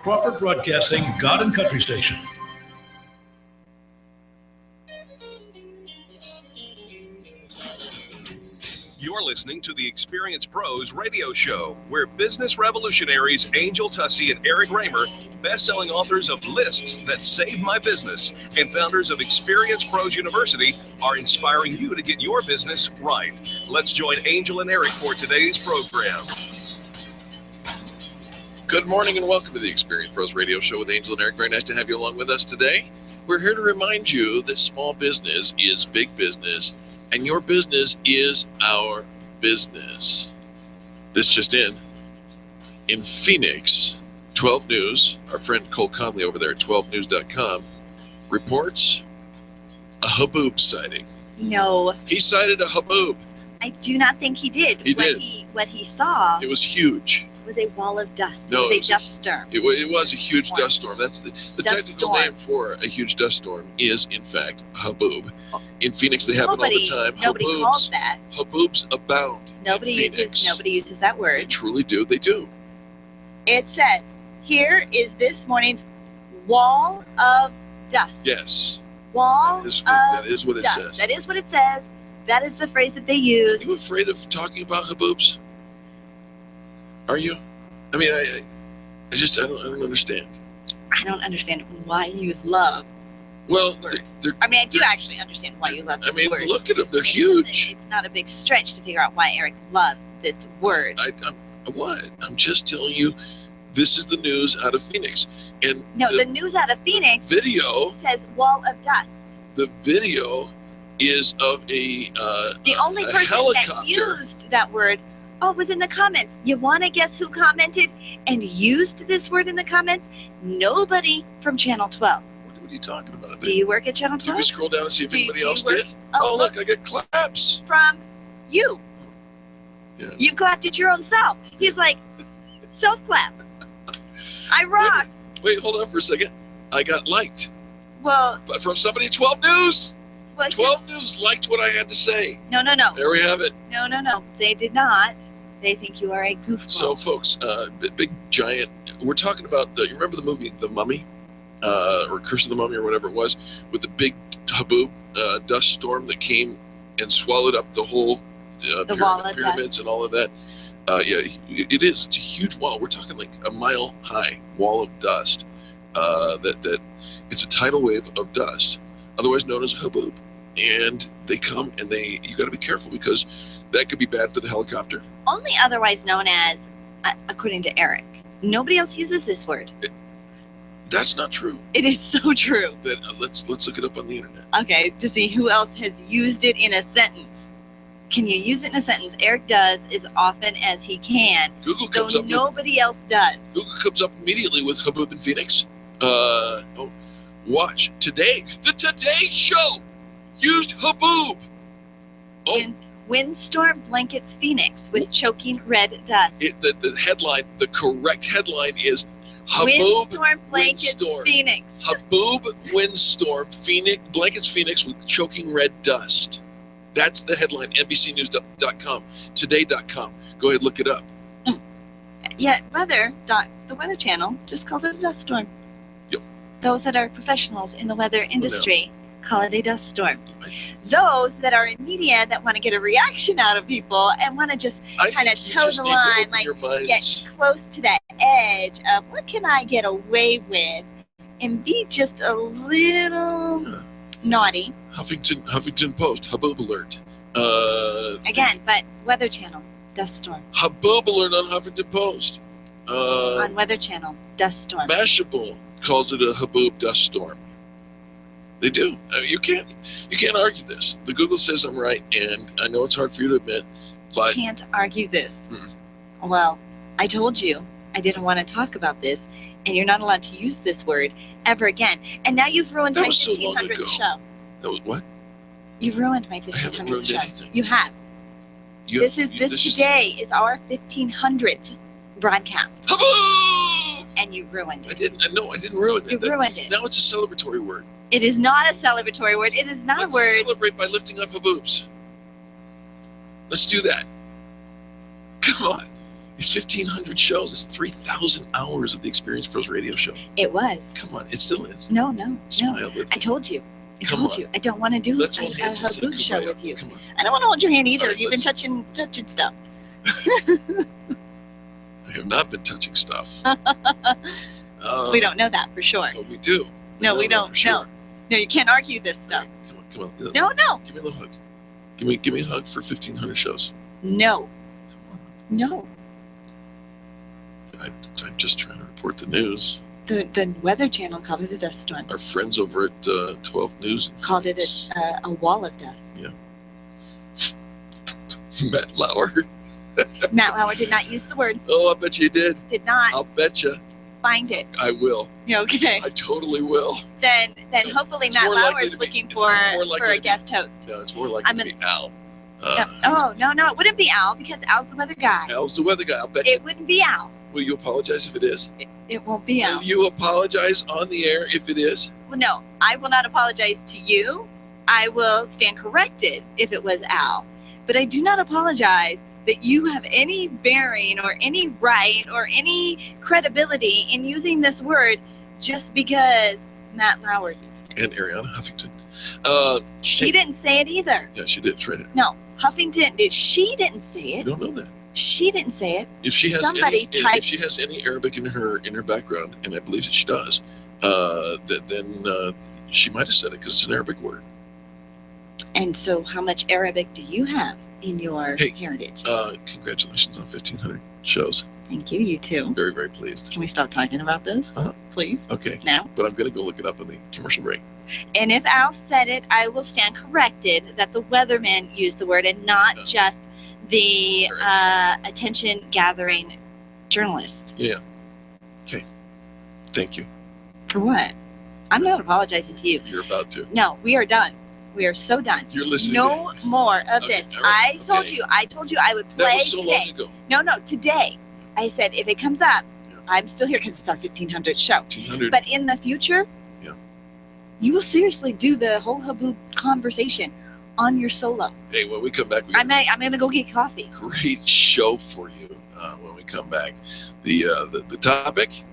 Crawford Broadcasting, God and Country Station. You're listening to the Experience Pros radio show, where business revolutionaries Angel Tussey and Eric Raymer, best-selling authors of Lists That Saved My Business and founders of Experience Pros University, are inspiring you to get your business right. Let's join Angel and Eric for today's program. Good morning and welcome to the Experience Pros radio show with Angel and Eric. Very nice to have you along with us today. We're here to remind you that small business is big business, and your business is our business. This just in Phoenix, 12 News, our friend Cole Conley over there at 12news.com, reports a haboob sighting. No. He sighted a haboob. I do not think he did. What he saw, it was huge. Was a wall of dust. No, it was a dust storm. It was a huge dust storm. That's the technical storm. name for a huge dust storm is, in fact, a haboob. In Phoenix, they happen all the time. Nobody calls that. Haboobs abound. Nobody uses that word. They truly do. They do. It says, here is this morning's wall of dust. Yes. Wall that is what it dust. says. That is what it says. That is the phrase that they use. Are you afraid of talking about haboobs? Are you? I mean, I don't understand. I don't understand why you love well, this word. I do actually understand why you love this word. Look at them. They're huge. It's not a big stretch to figure out why Eric loves this word. I'm just telling you, this is the news out of Phoenix. And the news out of Phoenix video says wall of dust. The video is of the only person helicopter that used that word was in the comments. You want to guess who commented and used this word in the comments? Nobody from Channel 12. What are you talking about? Do you work at Channel 12? Did we scroll down and see if anybody else did? Oh, look, I got claps. From you. Yeah. You clapped at your own self. He's like, self-clap. I rock. Wait, hold on for a second. I got liked. Well. But from somebody at 12 News. Well, 12 News liked what I had to say. No. There we have it. No. They did not. They think you are a goofball. So, folks, big, giant, we're talking about, you remember the movie The Mummy? Or Curse of the Mummy or whatever it was, with the big haboob dust storm that came and swallowed up the whole the wall of pyramids dust. And all of that. It is. It's a huge wall. We're talking like a mile high wall of dust. That it's a tidal wave of dust, otherwise known as a haboob. And they come and you got to be careful because that could be bad for the helicopter. Only otherwise known as, according to Eric, nobody else uses this word. That's not true. It is so true. Then let's look it up on the internet. Okay, to see who else has used it in a sentence. Can you use it in a sentence? Eric does as often as he can. Google comes up. Nobody else does. Google comes up immediately with haboob in Phoenix. Watch today. The Today Show used haboob. Windstorm blankets Phoenix with choking red dust. The headline, the correct headline is haboob windstorm blankets Phoenix. Haboob windstorm blankets Phoenix with choking red dust. That's the headline. NBCnews.com, today.com. Go ahead, look it up. Yeah, the Weather Channel just calls it a dust storm. Yep. Those that are professionals in the weather industry call it a dust storm. Those that are in media that want to get a reaction out of people and want to just kind of toe the line, like get close to that edge of what can I get away with and be just a little naughty. Huffington Post, haboob alert. Again, but Weather Channel, dust storm. Haboob alert on Huffington Post. On Weather Channel, dust storm. Mashable calls it a haboob dust storm. They do. I mean, you can't argue this. The Google says I'm right, and I know it's hard for you to admit, but you can't argue this. Well, I told you I didn't want to talk about this, and you're not allowed to use this word ever again. And now you've ruined my 1500th show. That was what? You've ruined my 1500th show. Anything. You have. This today is our 1500th broadcast. Haboob! And you ruined it. I didn't ruin it. You ruined it. Now it's a celebratory word. It is not a celebratory word. It is not a word. Let's celebrate by lifting up haboobs. Let's do that. Come on. It's 1,500 shows. It's 3,000 hours of the Experience Pros radio show. It was. Come on, it still is. No. Smile with me. I told you. I don't want to do Let's a hold hands and say Haboob show goodbye. with you. Come on. I don't want to hold your hand either. All right, You've been touching stuff. I have not been touching stuff. We don't know that for sure. Oh, we do. No, we know that don't. for sure. No, you can't argue this stuff. Come on. No. Give me a little hug. Give me a hug for 1,500 shows. No. I'm just trying to report the news. The Weather Channel called it a dust storm. Our friends over at 12 News Called it a wall of dust. Yeah. Matt Lauer. Matt Lauer did not use the word. Oh, I bet you did. Did not I'll bet you. find it. I will. Yeah, okay. I totally will. Then hopefully It's Matt more Lauer likely is to be- looking it's for more likely a to be- guest host. No, it's more likely to be Al. No, it wouldn't be Al because Al's the weather guy. Al's the weather guy. I'll bet you. It wouldn't be Al. Will you apologize if it is? It won't be Al. Will you apologize on the air if it is? Well, no, I will not apologize to you. I will stand corrected if it was Al. But I do not apologize that you have any bearing or any right or any credibility in using this word just because Matt Lauer used it. And Ariana Huffington. She didn't say it either. Yeah, she did. Right. No, Huffington did. She didn't say You it. don't know that. She didn't say it. If she has Somebody any, typed- if she has any Arabic in her background, and I believe that she does, then she might have said it because it's an Arabic word. And so how much Arabic do you have in your heritage? Congratulations on 1,500 shows. Thank you, you too. Very, very pleased. Can we stop talking about this, please? Okay, Now? but I'm going to go look it up on the commercial break. And if Al said it, I will stand corrected that the weatherman used the word and not just the attention-gathering journalist. Yeah. Okay. Thank you. For what? I'm not apologizing to you. You're about to. No, we are done. We are so done. You're listening. No more of Okay, this. all right, I told you I would play That was so today. long ago. No, today. I said if it comes up, I'm still here because it's our 1,500 show. 1,500. But in the future, you will seriously do the whole Haboob conversation on your solo. Hey, when we come back, we I'm gonna go get coffee. great show for you when we come back. The topic.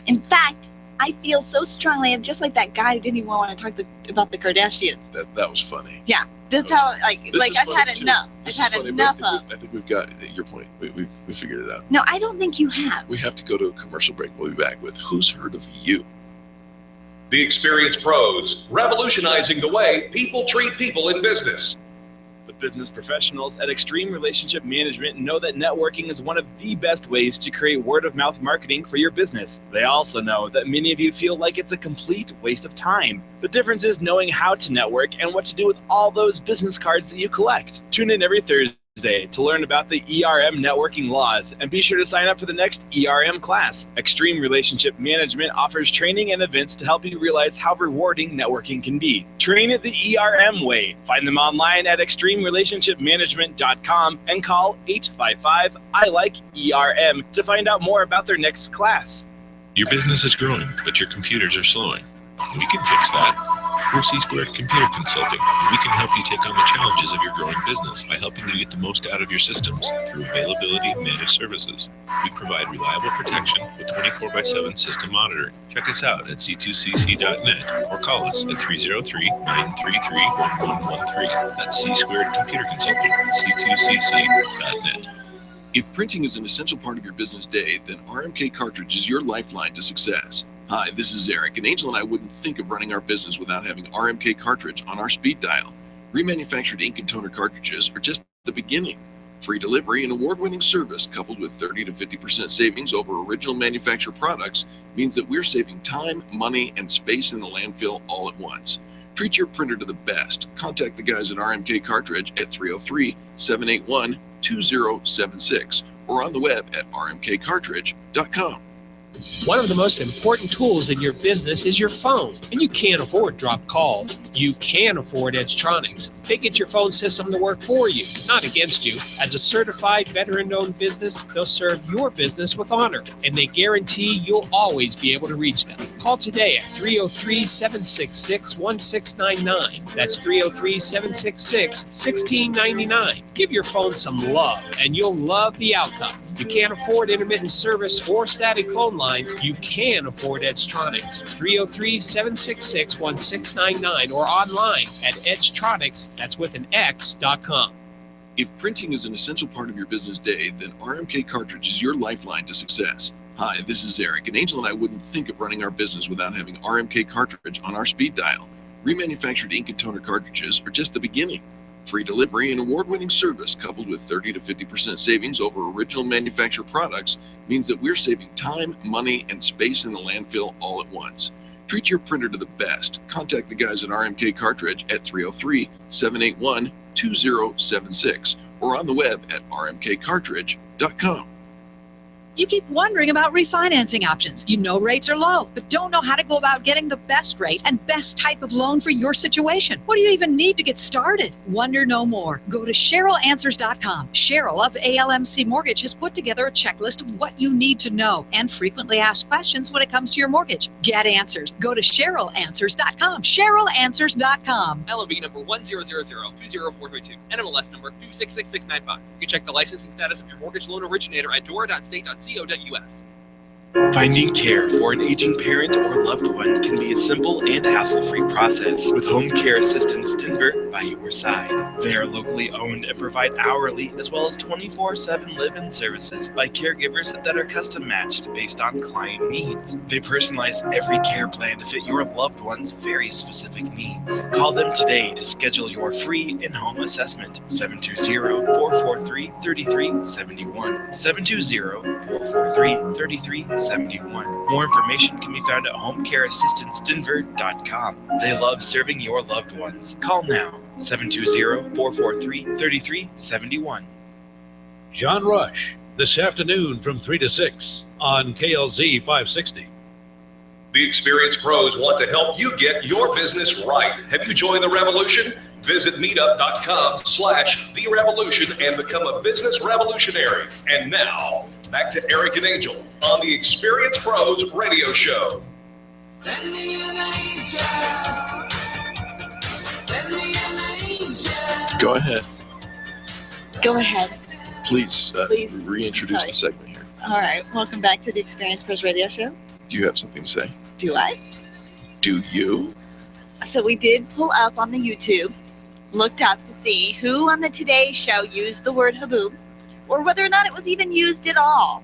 In fact, I feel so strongly, just like that guy who didn't even want to talk about the Kardashians. That was funny. Yeah, that's how I've had enough. This I've is had funny, enough but of. I think we've got your point. We figured it out. No, I don't think you have. We have to go to a commercial break. We'll be back with Who's Heard of You? The Experience Pros, revolutionizing the way people treat people in business. The business professionals at Extreme Relationship Management know that networking is one of the best ways to create word-of-mouth marketing for your business. They also know that many of you feel like it's a complete waste of time. The difference is knowing how to network and what to do with all those business cards that you collect. Tune in every Thursday to learn about the ERM networking laws, and be sure to sign up for the next ERM class. Extreme Relationship Management offers training and events to help you realize how rewarding networking can be. Train it the ERM way. Find them online at extremerelationshipmanagement.com and call 855-I-LIKE-ERM to find out more about their next class. Your business is growing, but your computers are slowing. We can fix that. We're C-Squared Computer Consulting, and we can help you take on the challenges of your growing business by helping you get the most out of your systems through availability and managed services. We provide reliable protection with 24/7 system monitoring. Check us out at c2cc.net or call us at 303-933-1113. That's C-Squared Computer Consulting at c2cc.net. If printing is an essential part of your business day, then RMK Cartridge is your lifeline to success. Hi, this is Eric, and Angel and I wouldn't think of running our business without having RMK Cartridge on our speed dial. Remanufactured ink and toner cartridges are just the beginning. Free delivery and award-winning service coupled with 30 to 50% savings over original manufacturer products means that we're saving time, money, and space in the landfill all at once. Treat your printer to the best. Contact the guys at RMK Cartridge at 303-781-2076 or on the web at rmkcartridge.com. One of the most important tools in your business is your phone, and you can't afford drop calls. You can afford Edgetronics. They get your phone system to work for you, not against you. As a certified veteran-owned business, they'll serve your business with honor, and they guarantee you'll always be able to reach them. Call today at 303-766-1699. That's 303-766-1699. Give your phone some love, and you'll love the outcome. You can't afford intermittent service or static phone lines. You can afford Edgetronics. 303-766-1699 or online at Edgetronics, that's with an X.com. If printing is an essential part of your business day, then RMK Cartridge is your lifeline to success. Hi, this is Eric, and Angel and I wouldn't think of running our business without having RMK Cartridge on our speed dial. Remanufactured ink and toner cartridges are just the beginning. Free delivery and award-winning service coupled with 30 to 50% savings over original manufacturer products means that we're saving time, money, and space in the landfill all at once. Treat your printer to the best. Contact the guys at RMK Cartridge at 303-781-2076 or on the web at rmkcartridge.com. You keep wondering about refinancing options. You know rates are low, but don't know how to go about getting the best rate and best type of loan for your situation. What do you even need to get started? Wonder no more. Go to CherylAnswers.com. Cheryl of ALMC Mortgage has put together a checklist of what you need to know and frequently asked questions when it comes to your mortgage. Get answers. Go to CherylAnswers.com. CherylAnswers.com. LOB number 100020432. NMLS number 266695. You can check the licensing status of your mortgage loan originator at dora.state.co.us. Finding care for an aging parent or loved one can be a simple and hassle-free process with Home Care Assistance Denver by your side. They are locally owned and provide hourly as well as 24/7 live-in services by caregivers that are custom-matched based on client needs. They personalize every care plan to fit your loved one's very specific needs. Call them today to schedule your free in-home assessment. 720-443-3371. 720-443-3371. More information can be found at homecareassistancedenver.com. They love serving your loved ones. Call now, 720-443-3371. John Rush, this afternoon from 3 to 6 on KLZ 560. The experienced pros want to help you get your business right. Have you joined the revolution? Visit meetup.com/The Revolution and become a business revolutionary. And now, back to Eric and Angel on the Experienced Pros Radio Show. Send me an angel. Send me an angel. Go ahead. Go ahead. Please Please. reintroduce the segment here. All right. Welcome back to the Experienced Pros Radio Show. Do you have something to say? Do I? Do you? So we did pull up on the YouTube, looked up to see who on the Today Show used the word haboob, or whether or not it was even used at all.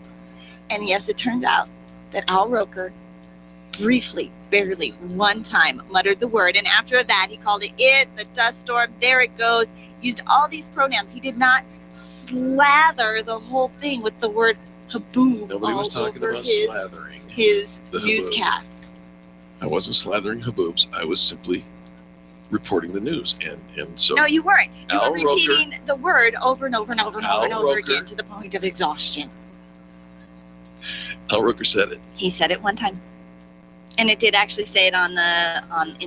And yes, it turns out that Al Roker briefly, barely, one time muttered the word, and after that he called it, the dust storm, there it goes, used all these pronouns. He did not slather the whole thing with the word haboob. Nobody was talking about slathering his the newscast. I wasn't slathering haboobs. I was simply reporting the news, and so. No, you weren't. You Al were repeating the word over and over and over and over and over again to the point of exhaustion. Al Roker said it. He said it one time, and it did actually say it in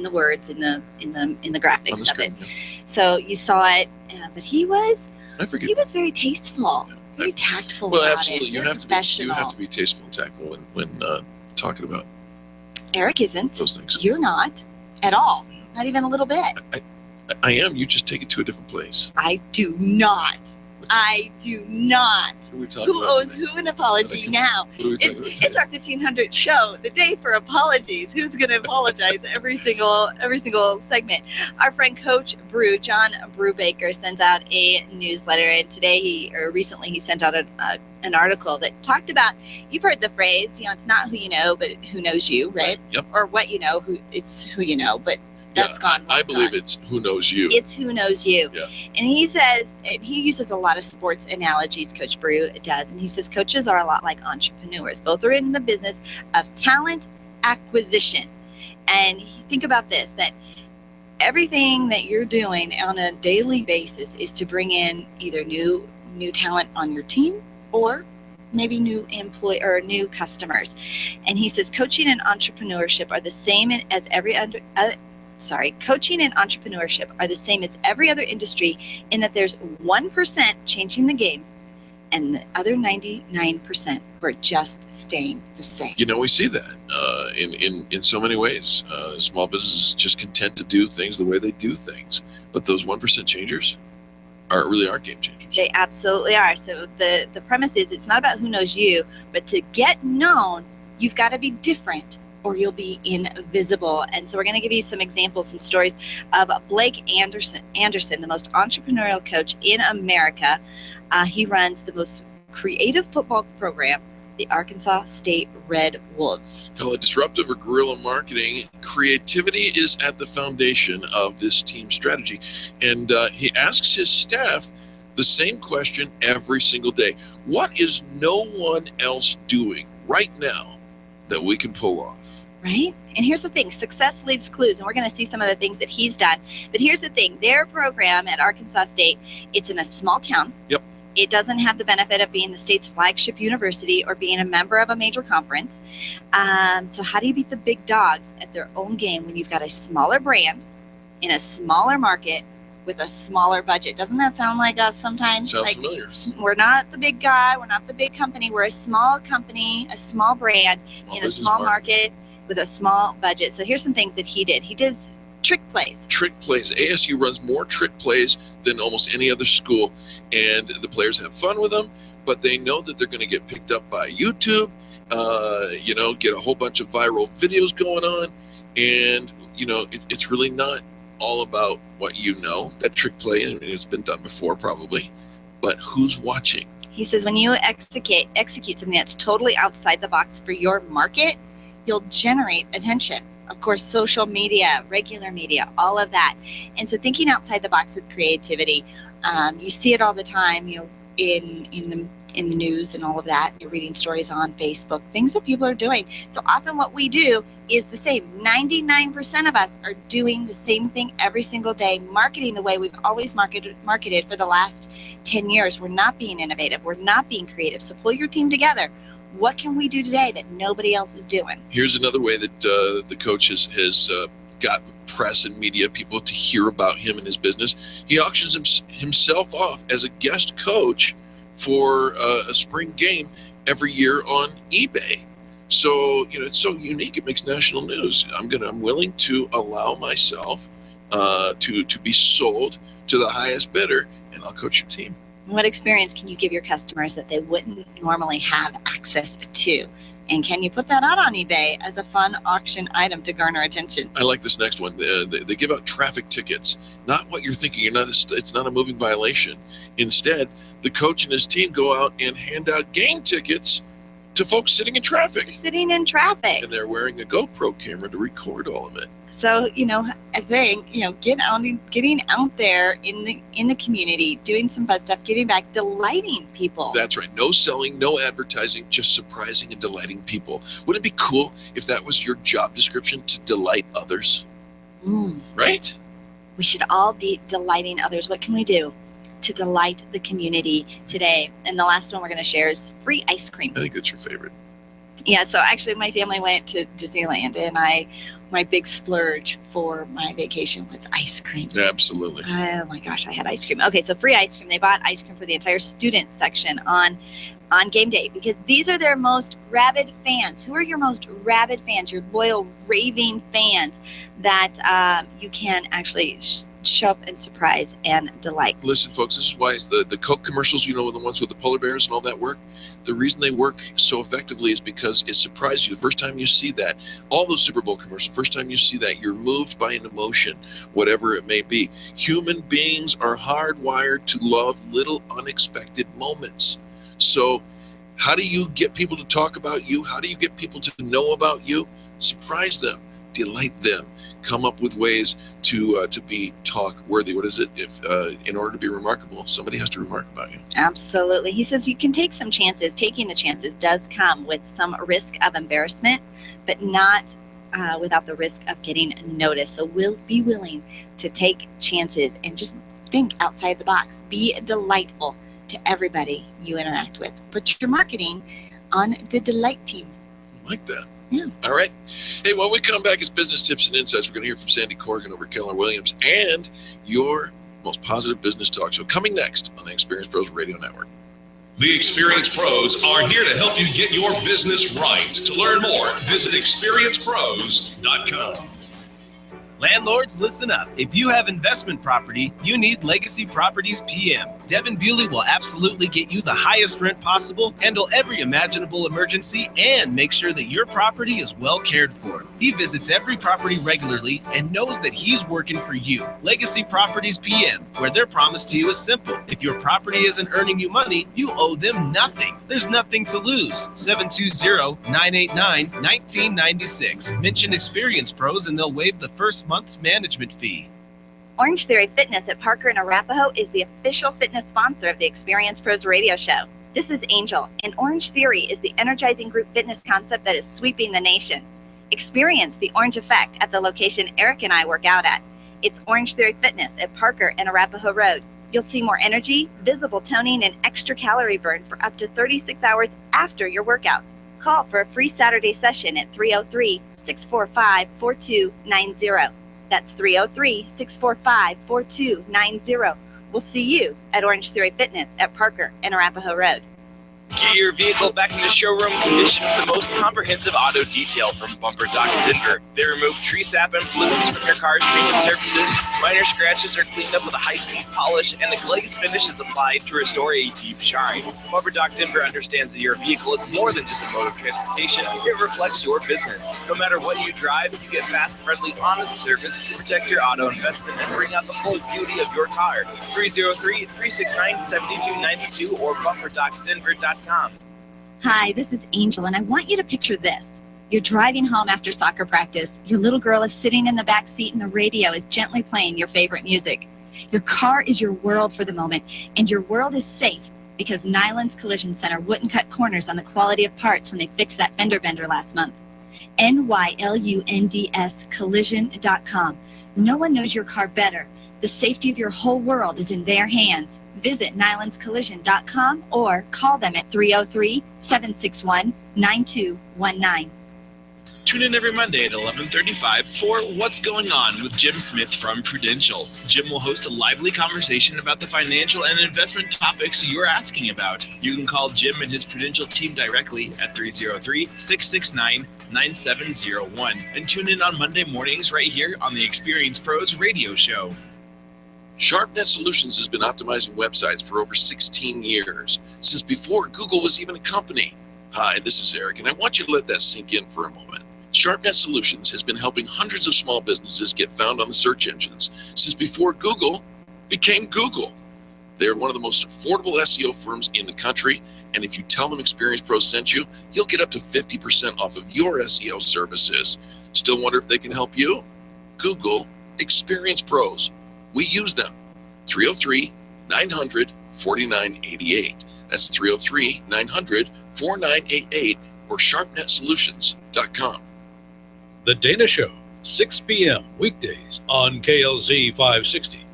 the words in the graphics On the screen, of it. So you saw it, but he was very tasteful, very tactful. Well, about absolutely. It, You have to be tasteful and tactful when talking about. Eric isn't. Those things. You're not at all. Not even a little bit. I am. You just take it to a different place. I do not. I do not. Who owes who an apology now? It's our 1500 show, the day for apologies. Who's going to apologize every single segment? Our friend Coach Brew, John Brubaker, sends out a newsletter, and recently he sent out an article that talked about, you've heard the phrase, it's not who you know, but who knows you, right? Yep. Or what you know, it's who you know, but that's gone. I believe it's who knows you. It's who knows you. Yeah. And he says, he uses a lot of sports analogies, Coach Brew does, and he says coaches are a lot like entrepreneurs. Both are in the business of talent acquisition. And think about this, that everything that you're doing on a daily basis is to bring in either new talent on your team or maybe new employee or new customers. And he says coaching and entrepreneurship are the same as coaching and entrepreneurship are the same as every other industry in that there's 1% changing the game and the other 99% who are just staying the same. We see that in so many ways. Small businesses just content to do things the way they do things, but those 1% changers really are game changers. They absolutely are. So the premise is it's not about who knows you, but to get known, you've got to be different or you'll be invisible. And so we're going to give you some examples, some stories of Blake Anderson, the most entrepreneurial coach in America. He runs the most creative football program, the Arkansas State Red Wolves. Call it disruptive or guerrilla marketing. Creativity is at the foundation of this team strategy. And he asks his staff the same question every single day. What is no one else doing right now that we can pull off? Right? And here's the thing, success leaves clues, and we're going to see some of the things that he's done. But here's the thing, their program at Arkansas State, it's in a small town. Yep. It doesn't have the benefit of being the state's flagship university or being a member of a major conference. So how do you beat the big dogs at their own game when you've got a smaller brand in a smaller market with a smaller budget? Doesn't that sound like us sometimes? Sounds familiar. We're not the big guy. We're not the big company. We're a small company, a small brand in a small market with a small budget. So here's some things that he did. He does trick plays. Trick plays. ASU runs more trick plays than almost any other school, and the players have fun with them, but they know that they're going to get picked up by YouTube, get a whole bunch of viral videos going on, and, it's really not all about what that trick play, and it's been done before probably, but who's watching? He says when you execute something that's totally outside the box for your market, you'll generate attention. Of course, social media, regular media, all of that. And so thinking outside the box with creativity, you see it all the time, in the news and all of that. You're reading stories on Facebook, things that people are doing. So often what we do is the same. 99% of us are doing the same thing every single day, marketing the way we've always marketed for the last 10 years. We're not being innovative. We're not being creative. So pull your team together. What can we do today that nobody else is doing? Here's another way that the coach has gotten press and media people to hear about him and his business. He auctions himself off as a guest coach for a spring game every year on eBay. So, it's so unique. It makes national news. I'm willing to allow myself to be sold to the highest bidder, and I'll coach your team. What experience can you give your customers that they wouldn't normally have access to? And can you put that out on eBay as a fun auction item to garner attention? I like this next one. They give out traffic tickets. Not what you're thinking. It's not a moving violation. Instead, the coach and his team go out and hand out game tickets to folks sitting in traffic. And they're wearing a GoPro camera to record all of it. So, I think, getting out there in the community, doing some fun stuff, giving back, delighting people. That's right. No selling, no advertising, just surprising and delighting people. Wouldn't it be cool if that was your job description, to delight others? Right? We should all be delighting others. What can we do to delight the community today? And the last one we're going to share is free ice cream. I think that's your favorite. Yeah, so actually my family went to Disneyland, and my big splurge for my vacation was ice cream. Yeah, absolutely. Oh my gosh, I had ice cream. Okay, so free ice cream. They bought ice cream for the entire student section on game day because these are their most rabid fans. Who are your most rabid fans? Your loyal, raving fans that you can actually show up and surprise and delight. Listen, folks, this is why the Coke commercials, the ones with the polar bears and all that work, the reason they work so effectively is because it surprises you. The first time you see that, all those Super Bowl commercials, first time you see that, you're moved by an emotion, whatever it may be. Human beings are hardwired to love little unexpected moments. So how do you get people to talk about you? How do you get people to know about you? Surprise them, delight them. Come up with ways to be talk worthy. What is it? If in order to be remarkable, somebody has to remark about you. Absolutely. He says you can take some chances. Taking the chances does come with some risk of embarrassment, but not without the risk of getting noticed. So we'll be willing to take chances and just think outside the box. Be delightful to everybody you interact with. Put your marketing on the delight team. I like that. Yeah. All right. Hey, when we come back, it's business tips and insights. We're going to hear from Sandy Corrigan over Keller Williams and your most positive business talk show coming next on the Experience Pros Radio Network. The Experienced Pros are here to help you get your business right. To learn more, visit experiencepros.com. Landlords, listen up. If you have investment property, you need Legacy Properties PM. Devin Bewley will absolutely get you the highest rent possible, handle every imaginable emergency, and make sure that your property is well cared for. He visits every property regularly and knows that he's working for you. Legacy Properties PM, where their promise to you is simple. If your property isn't earning you money, you owe them nothing. There's nothing to lose. 720-989-1996. Mention Experienced Pros and they'll waive the first month's management fee. Orange Theory Fitness at Parker and Arapahoe is the official fitness sponsor of the Experience Pros radio show. This is Angel, and Orange Theory is the energizing group fitness concept that is sweeping the nation. Experience the orange effect at the location Eric and I work out at. It's Orange Theory Fitness at Parker and Arapahoe Road. You'll see more energy, visible toning, and extra calorie burn for up to 36 hours after your workout. Call for a free Saturday session at 303-645-4290. That's 303-645-4290. We'll see you at Orange Theory Fitness at Parker and Arapahoe Road. Get your vehicle back into showroom condition with the most comprehensive auto detail from Bumper Dock Denver. They remove tree sap and pollutants from your car's painted surfaces. Minor scratches are cleaned up with a high-speed polish, and the glaze finish is applied to restore a deep shine. Bumper Dock Denver understands that your vehicle is more than just a mode of transportation. It reflects your business. No matter what you drive, you get fast, friendly, honest service to protect your auto investment and bring out the full beauty of your car. 303-369-7292 or bumperdockdenver.com. Hi, this is Angel, and I want you to picture this. You're driving home after soccer practice. Your little girl is sitting in the back seat, and the radio is gently playing your favorite music. Your car is your world for the moment, and your world is safe because Nyland's Collision Center wouldn't cut corners on the quality of parts when they fixed that fender bender last month. NYLUNDS Collision.com. No one knows your car better. The safety of your whole world is in their hands. Visit nylandscollision.com or call them at 303-761-9219. Tune in every Monday at 11:35 for What's Going On with Jim Smith from Prudential. Jim will host a lively conversation about the financial and investment topics you're asking about. You can call Jim and his Prudential team directly at 303-669-9701 and tune in on Monday mornings right here on the Experience Pros radio show. SharpNet Solutions has been optimizing websites for over 16 years, since before Google was even a company. Hi, this is Eric, and I want you to let that sink in for a moment. SharpNet Solutions has been helping hundreds of small businesses get found on the search engines since before Google became Google. They are one of the most affordable SEO firms in the country, and if you tell them Experience Pros sent you, you'll get up to 50% off of your SEO services. Still wonder if they can help you? Google Experience Pros. We use them. 303-900-4988. That's 303-900-4988 or sharpnetsolutions.com. The Dana Show, 6 p.m. weekdays on KLZ 560.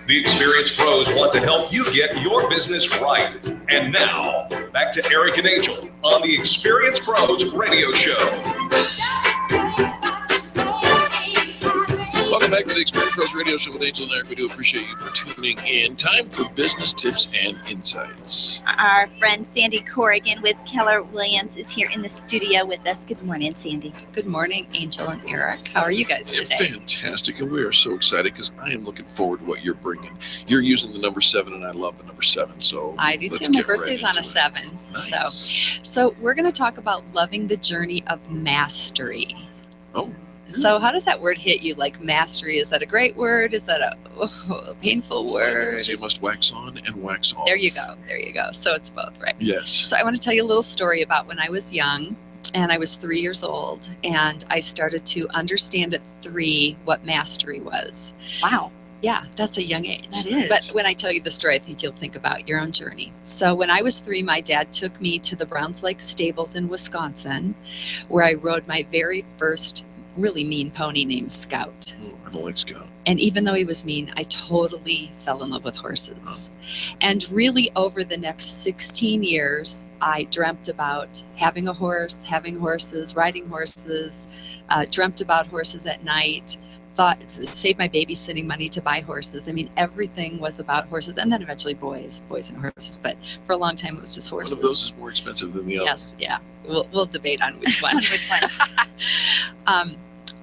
The Experienced Pros want to help you get your business right. And now, back to Eric and Angel on the Experienced Pros radio show. Welcome back to the Experience Pros Radio Show with Angel and Eric. We do appreciate you for tuning in. Time for business tips and insights. Our friend Sandy Corrigan with Keller Williams is here in the studio with us. Good morning, Sandy. Good morning, Angel and Eric. How are you guys today? Fantastic, and we are so excited because I am looking forward to what you're bringing. You're using the number 7, and I love the number 7. So I do too. My birthday's on a 7. Nice. So we're going to talk about loving the journey of mastery. Oh. So how does that word hit you? Like mastery, is that a great word? Is that a painful word? You must wax on and wax off. There you go. So it's both, right? Yes. So I want to tell you a little story about when I was young and I was 3 years old and I started to understand at 3 what mastery was. Wow. Yeah, that's a young age. That is. But when I tell you the story, I think you'll think about your own journey. So when I was 3, my dad took me to the Browns Lake Stables in Wisconsin, where I rode my very first really mean pony named Scout. Oh, I don't like Scout. And even though he was mean, I totally fell in love with horses. And really over the next 16 years, I dreamt about having a horse, having horses, riding horses, dreamt about horses at night, saved my babysitting money to buy horses. I mean, everything was about horses, and then eventually boys and horses. But for a long time, it was just horses. One of those is more expensive than the other. Yes, yeah. We'll debate on which one.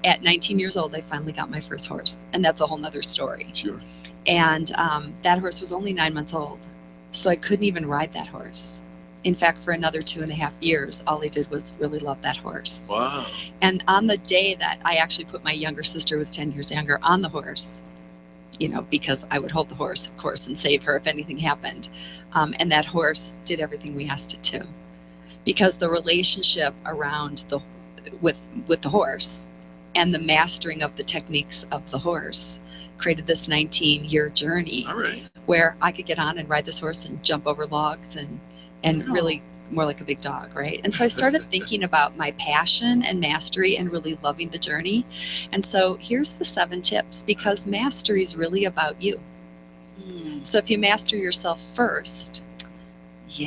At 19 years old, I finally got my first horse, and that's a whole nother story. Sure. And that horse was only 9 months old, so I couldn't even ride that horse. In fact, for another 2.5 years, all I did was really love that horse. Wow. And on the day that I actually put my younger sister, who was 10 years younger, on the horse, because I would hold the horse, of course, and save her if anything happened. And that horse did everything we asked it to. Because the relationship around with the horse and the mastering of the techniques of the horse created this 19-year journey. All right. Where I could get on and ride this horse and jump over logs and really more like a big dog, right? And so I started thinking about my passion and mastery and really loving the journey. And so here's the 7 tips, because mastery is really about you. So if you master yourself first,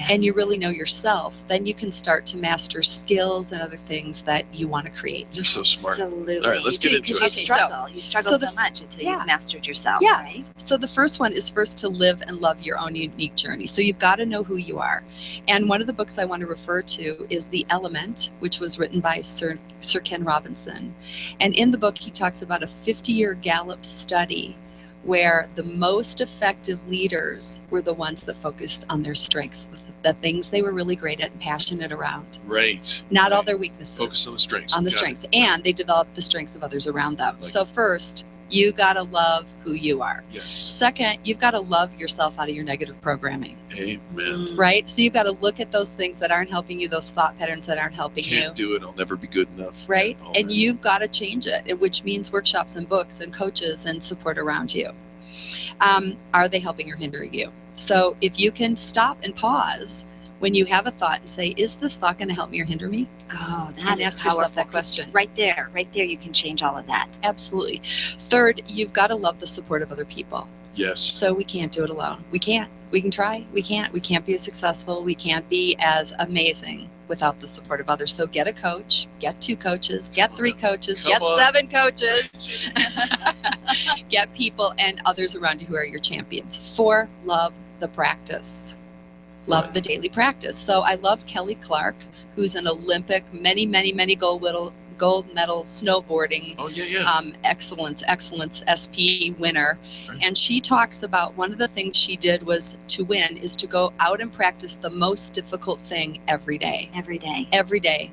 and you really know yourself, then you can start to master skills and other things that you want to create. You're so smart. Absolutely. All right, let's get into it. You struggle so much until you've mastered yourself, yes. right? So the first one is first to live and love your own unique journey. So you've got to know who you are. And one of the books I want to refer to is The Element, which was written by Sir Ken Robinson. And in the book, he talks about a 50-year Gallup study where the most effective leaders were the ones that focused on their strengths, the things they were really great at and passionate around. Right. Not all their weaknesses. Focus on the strengths. On the strengths. And they developed the strengths of others around them. So first, you got to love who you are. Yes. Second, you've got to love yourself out of your negative programming. Amen. Right? So you've got to look at those things that aren't helping you, those thought patterns that aren't helping you. Can't do it. I'll never be good enough. Right? Oh, and man. you've got to change it, which means workshops and books and coaches and support around you. Are they helping or hindering you? So if you can stop and pause when you have a thought and say, is this thought going to help me or hinder me? Oh, that and is ask yourself that powerful. question. Right there, you can change all of that. Absolutely. Third, you've got to love the support of other people. Yes. So we can't do it alone. We can't. We can try. We can't. We can't be as successful. We can't be as amazing without the support of others. So get a coach, get 2 coaches, get 3 coaches, get 7 coaches, get people and others around you who are your champions. 4, love the practice. Love the daily practice. So I love Kelly Clark, who's an Olympic, many gold medal snowboarding, excellence SP winner. Right. And she talks about one of the things she did was to win is to go out and practice the most difficult thing every day. Every day.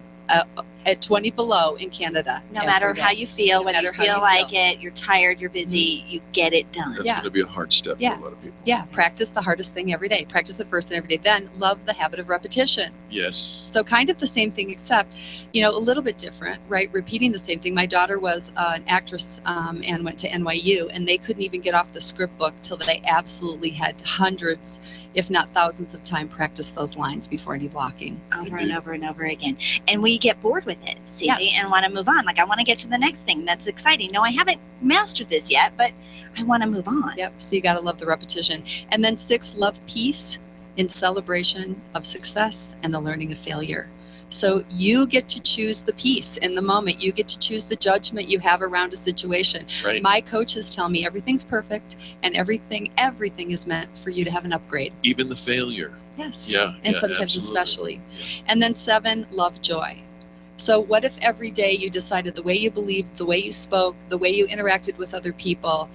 At 20 below in Canada. No matter how you feel, whether you feel like it, you're tired, you're busy, you get it done. That's going to be a hard step for a lot of people. Yeah, practice the hardest thing every day. Practice it first and every day. Then love the habit of repetition. Yes. So kind of the same thing, except, a little bit different, right? Repeating the same thing. My daughter was an actress and went to NYU, and they couldn't even get off the script book till they absolutely had hundreds, if not thousands of time practice those lines before any blocking. Over and over and over again. And we get bored with it, Cindy, and want to move on. Like, I want to get to the next thing that's exciting. No, I haven't mastered this yet, but I want to move on. Yep. So you got to love the repetition. And then 6, love peace in celebration of success and the learning of failure. So you get to choose the peace in the moment. You get to choose the judgment you have around a situation. Right. My coaches tell me everything's perfect and everything is meant for you to have an upgrade. Even the failure. Yes. Yeah. And sometimes especially. Yeah. And then 7, love joy. So what if every day you decided the way you believed, the way you spoke, the way you interacted with other people,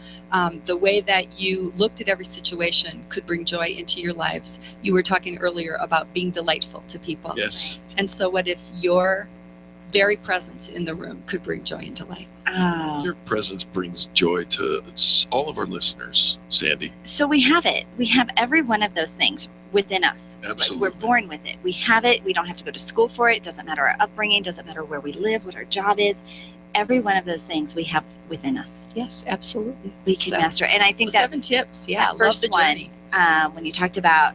the way that you looked at every situation could bring joy into your lives? You were talking earlier about being delightful to people. Yes. And so what if your very presence in the room could bring joy and delight? Oh. Your presence brings joy to all of our listeners, Sandy. So we have it. We have every one of those things within us. Absolutely. We're born with it. We have it. We don't have to go to school for it. It doesn't matter our upbringing. It doesn't matter where we live, what our job is. Every one of those things we have within us. Yes, absolutely. We can master. And I think that 7 tips. Yeah, that first love the journey. When you talked about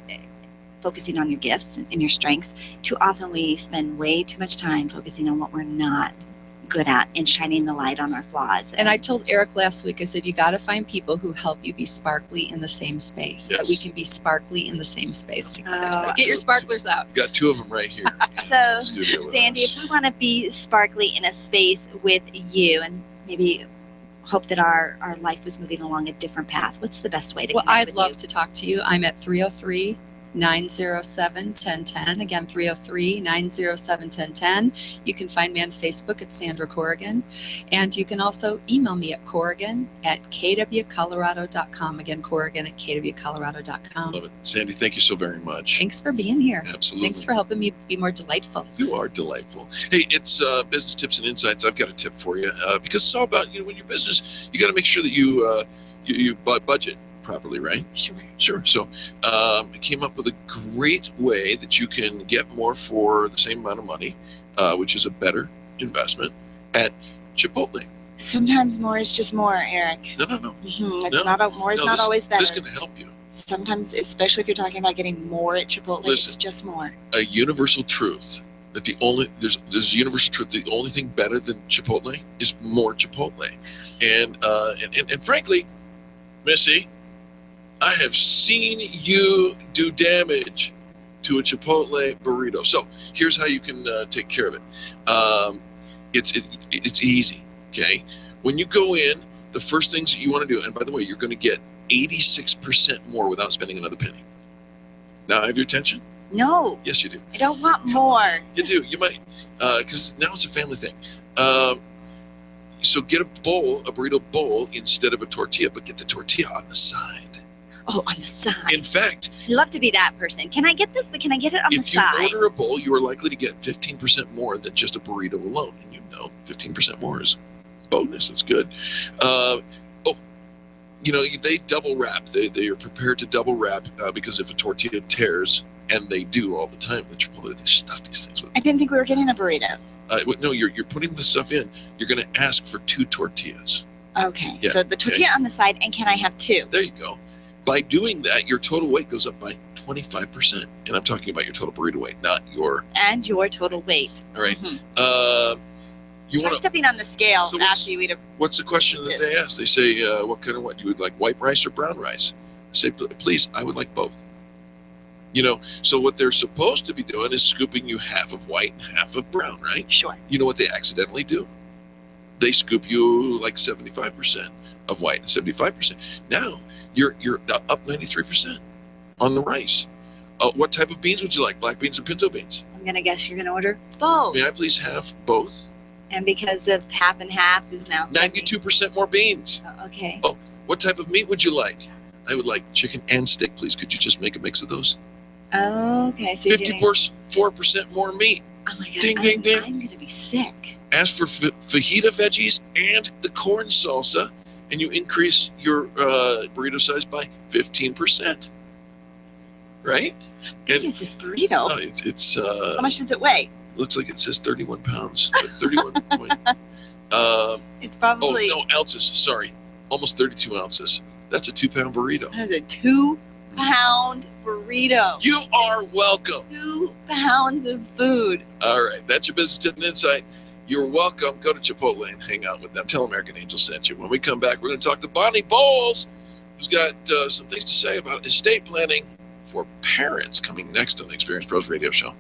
focusing on your gifts and your strengths, too often we spend way too much time focusing on what we're not good at and shining the light on our flaws. And I told Eric last week, I said, you got to find people who help you be sparkly in the same space. Yes. That we can be sparkly in the same space together. So Oh. get your sparklers out. Got 2 of them right here. So, Studio with Sandy, us. if we want to be sparkly in a space with you and maybe hope that our life was moving along a different path, what's the best way to Well, connect I'd with love you? to talk to you. I'm at 303-907-1010. Again, 303-907-1010. You can find me on Facebook at Sandra Corrigan. And you can also email me at Corrigan@kwcolorado.com. Again, Corrigan@kwcolorado.com. Love it. Sandy, thank you so very much. Thanks for being here. Absolutely. Thanks for helping me be more delightful. You are delightful. Hey, it's business tips and insights. I've got a tip for you because it's all about, when your business, you got to make sure that you budget properly, right? Sure. So I came up with a great way that you can get more for the same amount of money, which is a better investment at Chipotle. Sometimes more is just more, Eric. No. It's not always better. This is going to help you. Sometimes, especially if you're talking about getting more at Chipotle, it's just more. A universal truth that there's a universal truth. The only thing better than Chipotle is more Chipotle, and frankly, Missy, I have seen you do damage to a Chipotle burrito. So here's how you can take care of it. It's easy. Okay, when you go in, the first things that you want to do, and by the way, you're going to get 86% more without spending another penny. Now I have your attention? No. Yes, you do. I don't want more. You do. You might, because now it's a family thing. So get a burrito bowl instead of a tortilla, but get the tortilla on the side. Oh, on the side. In fact, I'd love to be that person. Can I get this, but can I get it on the side? If you order a bowl, you are likely to get 15% more than just a burrito alone. And 15% more is bonus. It's good. They double wrap. They are prepared to double wrap because if a tortilla tears, and they do all the time, the Chipotle, they stuff these things with. I didn't think we were getting a burrito. No, you're putting the stuff in. You're going to ask for 2 tortillas. Okay, Yeah, so the tortilla on the side, and can I have 2? There you go. By doing that, your total weight goes up by 25%. And I'm talking about your total burrito weight, not your... And your total weight. All right. Try stepping on the scale So after you eat a... What's the question that they ask? They say, what kind of what? You would like white rice or brown rice? I say, please, I would like both. So what they're supposed to be doing is scooping you half of white and half of brown, right? Sure. You know what they accidentally do? They scoop you like 75% of white and 75%. Now you're up 93% on the rice. What type of beans would you like? Black beans or pinto beans? I'm going to guess you're going to order both. May I please have both? And because of half and half is now 92% more beans. Okay. Oh, what type of meat would you like? I would like chicken and steak, please. Could you just make a mix of those? Okay, so 54% more meat. Oh my God, Ding, ding, ding. I'm going to be sick. Ask for fajita veggies and the corn salsa, and you increase your burrito size by 15%. Right? How big is this burrito? No, it's How much does it weigh? Looks like it says 31 pounds. 31 point. It's probably... Oh, no, ounces. Sorry. Almost 32 ounces. That's a 2-pound burrito. That is a 2-pound burrito. You are welcome. 2 pounds of food. All right. That's your business tip and insight. You're welcome. Go to Chipotle and hang out with them. Tell American Angel sent you. When we come back, we're going to talk to Bonnie Bowles, who's got some things to say about estate planning for parents, coming next on the Experience Pros Radio Show.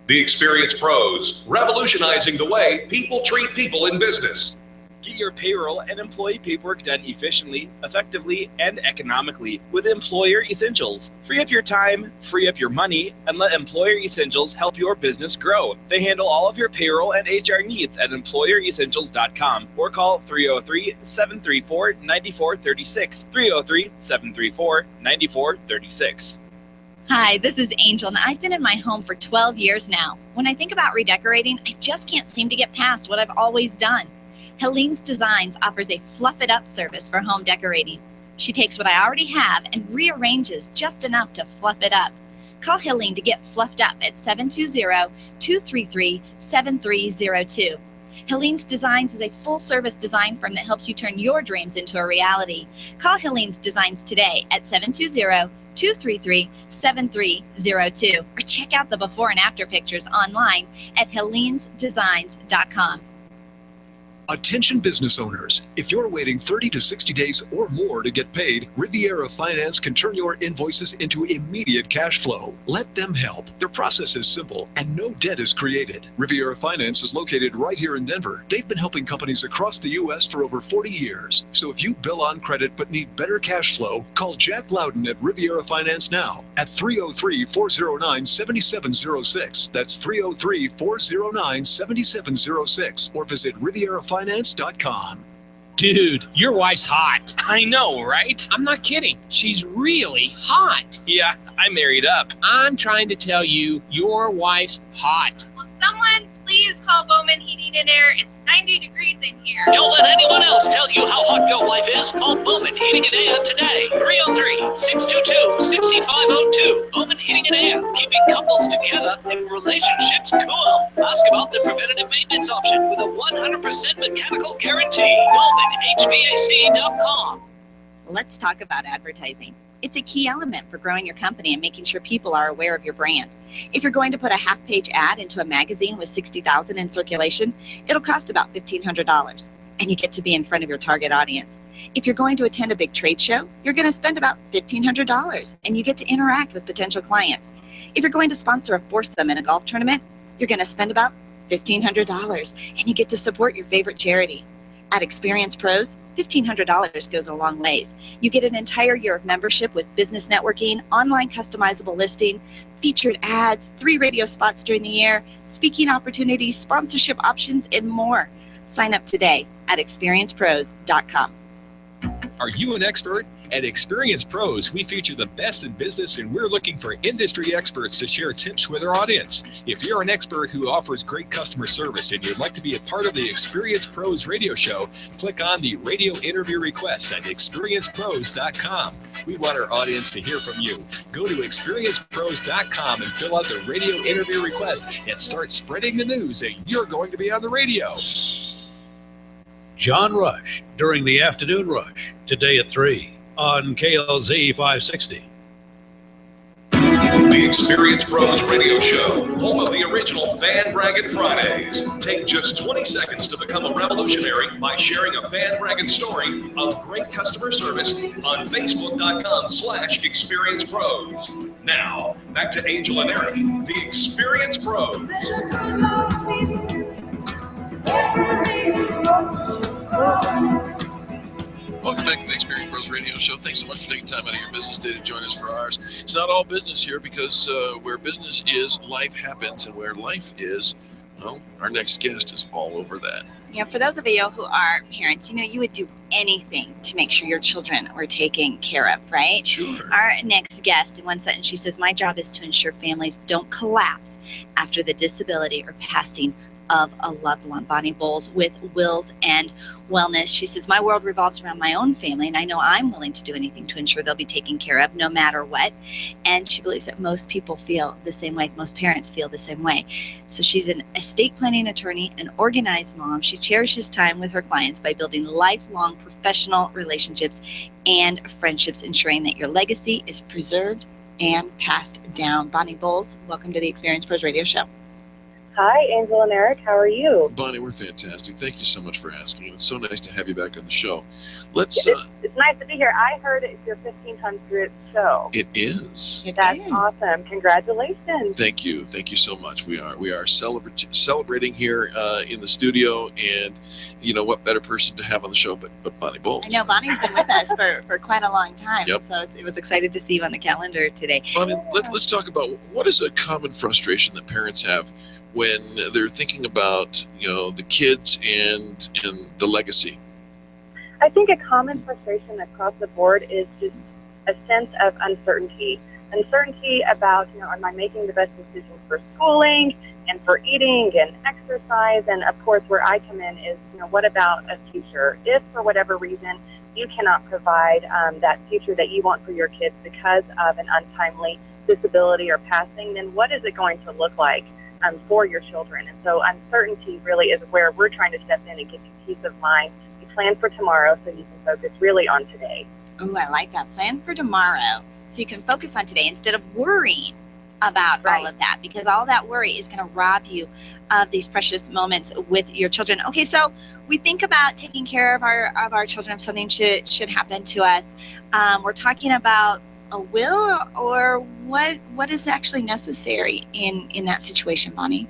The Experience Pros, revolutionizing the way people treat people in business. Get your payroll and employee paperwork done efficiently, effectively, and economically with Employer Essentials. Free up your time, free up your money, and let Employer Essentials help your business grow. They handle all of your payroll and HR needs at EmployerEssentials.com or call 303-734-9436. 303-734-9436. Hi, this is Angel, and I've been in my home for 12 years now. When I think about redecorating, I just can't seem to get past what I've always done. Helene's Designs offers a fluff it up service for home decorating. She takes what I already have and rearranges just enough to fluff it up. Call Helene to get fluffed up at 720-233-7302. Helene's Designs is a full-service design firm that helps you turn your dreams into a reality. Call Helene's Designs today at 720-233-7302 or check out the before and after pictures online at helenesdesigns.com. Attention business owners, if you're waiting 30 to 60 days or more to get paid, Riviera Finance can turn your invoices into immediate cash flow. Let them help. Their process is simple and no debt is created. Riviera Finance is located right here in Denver. They've been helping companies across the U.S. for over 40 years. So if you bill on credit but need better cash flow, call Jack Loudon at Riviera Finance now at 303-409-7706. That's 303-409-7706 or visit rivierafinance.com. Dude, your wife's hot. I know, right? I'm not kidding. She's really hot. Yeah, I married up. I'm trying to tell you, your wife's hot. Will someone please call Bowman Heating and Air? It's 90 degrees in here. Don't let anyone else tell you how hot your wife is. Call Bowman Heating and Air today. 303-622-6502. Bowman Heating and Air. Keeping couples together and relationships cool. Ask about the preventative maintenance option with a 100% mechanical guarantee. BowmanHVAC.com. Let's talk about advertising. It's a key element for growing your company and making sure people are aware of your brand. If you're going to put a half-page ad into a magazine with 60,000 in circulation, it'll cost about $1,500, and you get to be in front of your target audience. If you're going to attend a big trade show, you're going to spend about $1,500, and you get to interact with potential clients. If you're going to sponsor a foursome in a golf tournament, you're going to spend about $1,500, and you get to support your favorite charity. At Experience Pros, $1,500 goes a long ways. You get an entire year of membership with business networking, online customizable listing, featured ads, 3 radio spots during the year, speaking opportunities, sponsorship options, and more. Sign up today at experiencepros.com. Are you an expert? At Experience Pros, we feature the best in business, and we're looking for industry experts to share tips with our audience. If you're an expert who offers great customer service and you'd like to be a part of the Experience Pros radio show, click on the radio interview request at experiencepros.com. We want our audience to hear from you. Go to experiencepros.com and fill out the radio interview request and start spreading the news that you're going to be on the radio. John Rush during the afternoon rush today at 3 on KLZ 560. The Experience Pros Radio Show, home of the original Fan Braggin Fridays. Take just 20 seconds to become a revolutionary by sharing a Fan Braggin story of great customer service on Facebook.com/Experience Pros. Now, back to Angel and Eric, the Experience Pros. Welcome back to the Experience Pros Radio Show. Thanks so much for taking time out of your business day to join us for ours. It's not all business here because where business is, life happens, and where life is, well, our next guest is all over that. Yeah, for those of you who are parents, you would do anything to make sure your children were taken care of, right? Sure. Our next guest, in one sentence, she says, my job is to ensure families don't collapse after the disability or passing of a loved one. Bonnie Bowles with Wills and Wellness. She says, my world revolves around my own family, and I know I'm willing to do anything to ensure they'll be taken care of no matter what. And she believes that most people feel the same way. Most parents feel the same way. So she's an estate planning attorney, an organized mom. She cherishes time with her clients by building lifelong professional relationships and friendships, ensuring that your legacy is preserved and passed down. Bonnie Bowles, welcome to the Experience Pros Radio Show. Hi, Angel and Eric. How are you? Bonnie, we're fantastic. Thank you so much for asking. It's so nice to have you back on the show. It's nice to be here. I heard it's your 1500th show. It is. That's awesome. Congratulations. Thank you. Thank you so much. We are celebrating here in the studio, and what better person to have on the show but Bonnie Bowles. I know Bonnie's been with us for quite a long time. Yep. So it was excited to see you on the calendar today. Bonnie, let's talk about what is a common frustration that parents have when they're thinking about the kids and the legacy. I think a common frustration across the board is just a sense of uncertainty about am I making the best decisions for schooling and for eating and exercise, and of course where I come in is what about a future if for whatever reason you cannot provide that future that you want for your kids because of an untimely disability or passing, then what is it going to look like for your children? And so uncertainty really is where we're trying to step in and give you peace of mind. You plan for tomorrow so you can focus really on today. Oh, I like that. Plan for tomorrow so you can focus on today instead of worrying about all of that, because all that worry is going to rob you of these precious moments with your children. Okay, so we think about taking care of our children if something should happen to us. We're talking about a will, or what is actually necessary in that situation, Bonnie?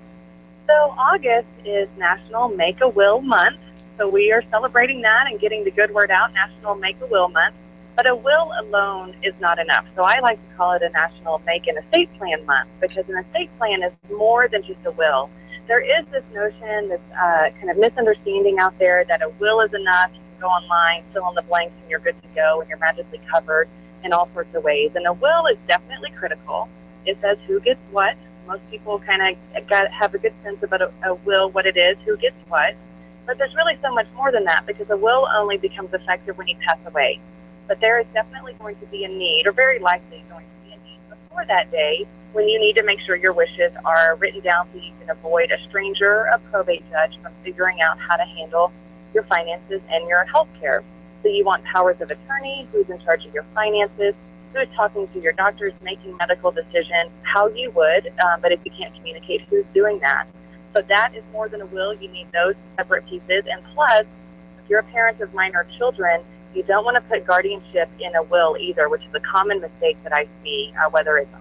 So August is National Make a Will Month. So we are celebrating that and getting the good word out, National Make a Will Month. But a will alone is not enough. So I like to call it a National Make an Estate Plan Month, because an estate plan is more than just a will. There is this notion, this kind of misunderstanding out there that a will is enough. You can go online, fill in the blanks, and you're good to go, and you're magically covered in all sorts of ways. And a will is definitely critical. It says who gets what. Most people kind of have a good sense about a will, what it is, who gets what. But there's really so much more than that, because a will only becomes effective when you pass away. But there is definitely going to be a need, or very likely going to be a need before that day, when you need to make sure your wishes are written down so you can avoid a stranger, a probate judge, from figuring out how to handle your finances and your health care. So you want powers of attorney, who's in charge of your finances, who's talking to your doctors, making medical decisions, how you would, but if you can't communicate, who's doing that. So that is more than a will. You need those separate pieces. And plus, if you're a parent of minor children, you don't want to put guardianship in a will either, which is a common mistake that I see, whether it's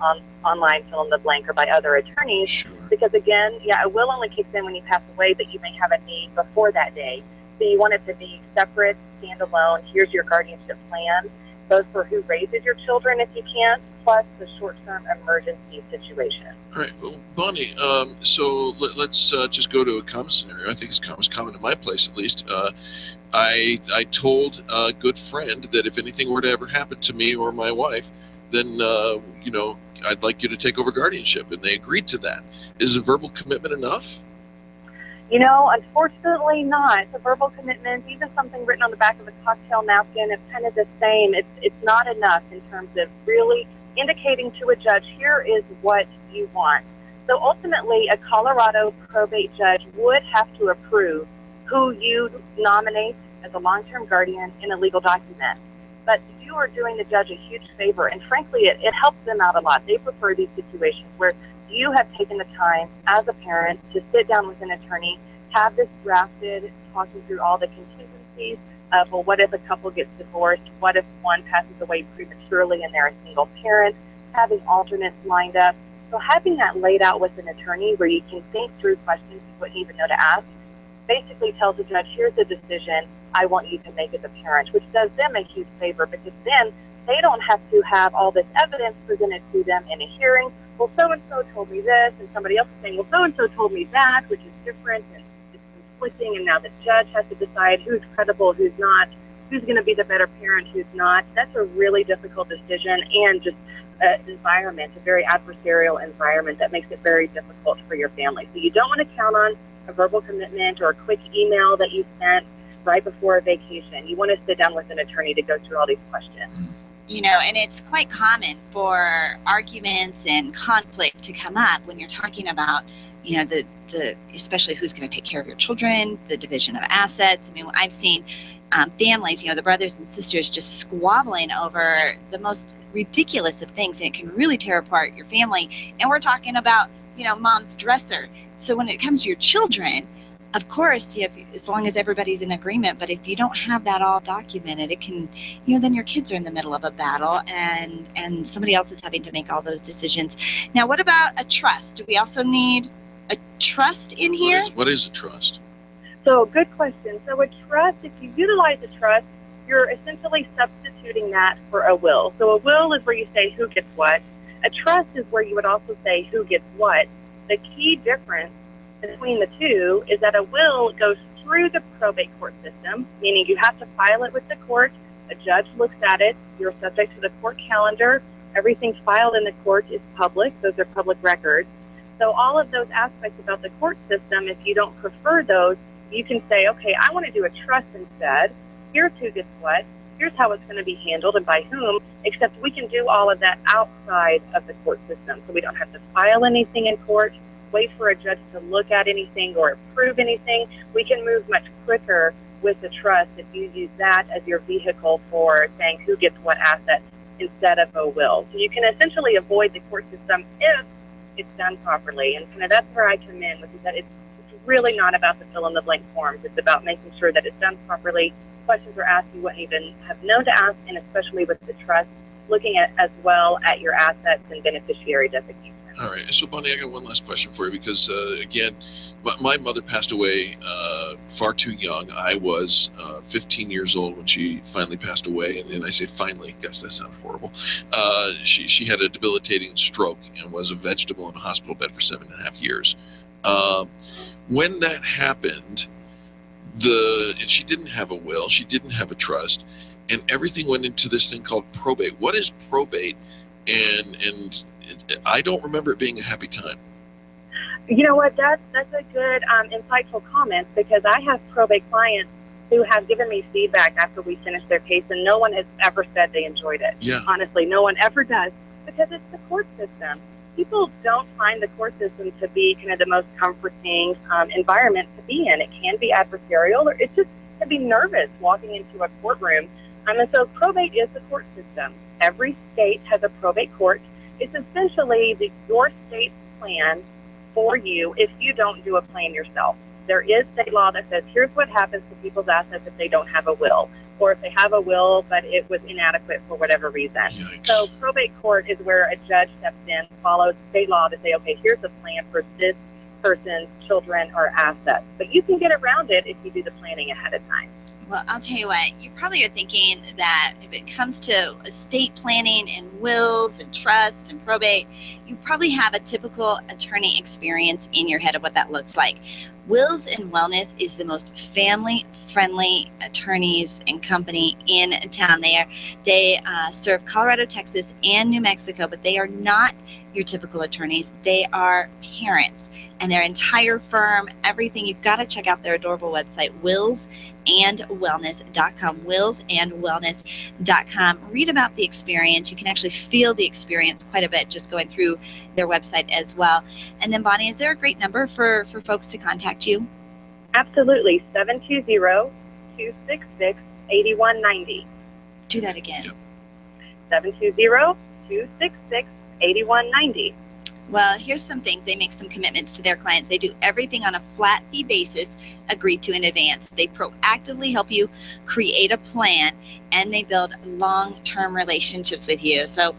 online, fill in the blank, or by other attorneys. Sure. Because again, a will only kicks in when you pass away, but you may have a need before that day. So you want it to be separate, standalone. Here's your guardianship plan, both for who raises your children if you can't, plus the short-term emergency situation. All right, well, Bonnie, so let's just go to a common scenario. I think it's common in my place, at least. I told a good friend that if anything were to ever happen to me or my wife, then, I'd like you to take over guardianship, and they agreed to that. Is a verbal commitment enough? Unfortunately not. A verbal commitment, even something written on the back of a cocktail napkin, it's kind of the same. It's not enough in terms of really indicating to a judge, here is what you want. So ultimately, a Colorado probate judge would have to approve who you nominate as a long-term guardian in a legal document. But you are doing the judge a huge favor, and frankly, it helps them out a lot. They prefer these situations where you have taken the time as a parent to sit down with an attorney, have this drafted, talking through all the contingencies of, well, what if a couple gets divorced? What if one passes away prematurely and they're a single parent? Having alternates lined up. So having that laid out with an attorney where you can think through questions you wouldn't even know to ask, basically tells the judge, here's the decision I want you to make as a parent, which does them a huge favor, because then they don't have to have all this evidence presented to them in a hearing. Well, so-and-so told me this, and somebody else is saying, well, so-and-so told me that, which is different, and it's conflicting, and now the judge has to decide who's credible, who's not, who's going to be the better parent, who's not. That's a really difficult decision, and just an environment, a very adversarial environment that makes it very difficult for your family. So you don't want to count on a verbal commitment or a quick email that you sent right before a vacation. You want to sit down with an attorney to go through all these questions. And it's quite common for arguments and conflict to come up when you're talking about, the especially who's going to take care of your children, the division of assets. I mean, I've seen families, the brothers and sisters just squabbling over the most ridiculous of things, and it can really tear apart your family. And we're talking about, mom's dresser. So when it comes to your children, of course, as long as everybody's in agreement, but if you don't have that all documented, it can, then your kids are in the middle of a battle and somebody else is having to make all those decisions. Now, what about a trust? Do we also need a trust in here? What is a trust? So, good question. So a trust, if you utilize a trust, you're essentially substituting that for a will. So a will is where you say who gets what. A trust is where you would also say who gets what. The key difference between the two is that a will goes through the probate court system, meaning you have to file it with the court. A judge looks at it. You're subject to the court calendar. Everything filed in the court is public. Those are public records. So all of those aspects about the court system, if you don't prefer those, you can say, okay, I want to do a trust instead. Here's who gets what. Here's how it's going to be handled and by whom, except we can do all of that outside of the court system. So we don't have to file anything in court, wait for a judge to look at anything or approve anything. We can move much quicker with the trust if you use that as your vehicle for saying who gets what asset instead of a will. So you can essentially avoid the court system if it's done properly. And kind of that's where I come in, which is that it's really not about the fill-in-the-blank forms. It's about making sure that it's done properly. Questions are asked you wouldn't even have known to ask, and especially with the trust, looking at as well at your assets and beneficiary designation. All right. So, Bonnie, I got one last question for you because, again, my mother passed away far too young. I was 15 years old when she finally passed away. And I say finally, gosh, that sounds horrible. She had a debilitating stroke and was a vegetable in a hospital bed for 7.5 years. When that happened, and she didn't have a will, she didn't have a trust, and everything went into this thing called probate. What is probate? And I don't remember it being a happy time. You know what? That's a good, insightful comment, because I have probate clients who have given me feedback after we finished their case, and no one has ever said they enjoyed it. Yeah. Honestly, no one ever does, because it's the court system. People don't find the court system to be kind of the most comforting environment to be in. It can be adversarial, or it just can be nervous walking into a courtroom. And so probate is the court system. Every state has a probate court. It's essentially your state's plan for you if you don't do a plan yourself. There is state law that says here's what happens to people's assets if they don't have a will, or if they have a will but it was inadequate for whatever reason. Yikes. So probate court is where a judge steps in, follows state law to say, okay, here's a plan for this person's children or assets. But you can get around it if you do the planning ahead of time. Well, I'll tell you what, you probably are thinking that if it comes to estate planning and wills and trusts and probate, you probably have a typical attorney experience in your head of what that looks like. Wills and Wellness is the most family-friendly attorneys and company in town. They serve Colorado, Texas, and New Mexico, but they are not your typical attorneys. They are parents, and their entire firm, everything. You've got to check out their adorable website, willsandwellness.com, willsandwellness.com. Read about the experience. You can actually feel the experience quite a bit just going through their website as well. And then, Bonnie, is there a great number for folks to contact you? Absolutely, 720-266-8190. Do that again. Yep. 720-266-8190. Well, here's some things. They make some commitments to their clients. They do everything on a flat fee basis, agreed to in advance. They proactively help you create a plan, and they build long-term relationships with you. So,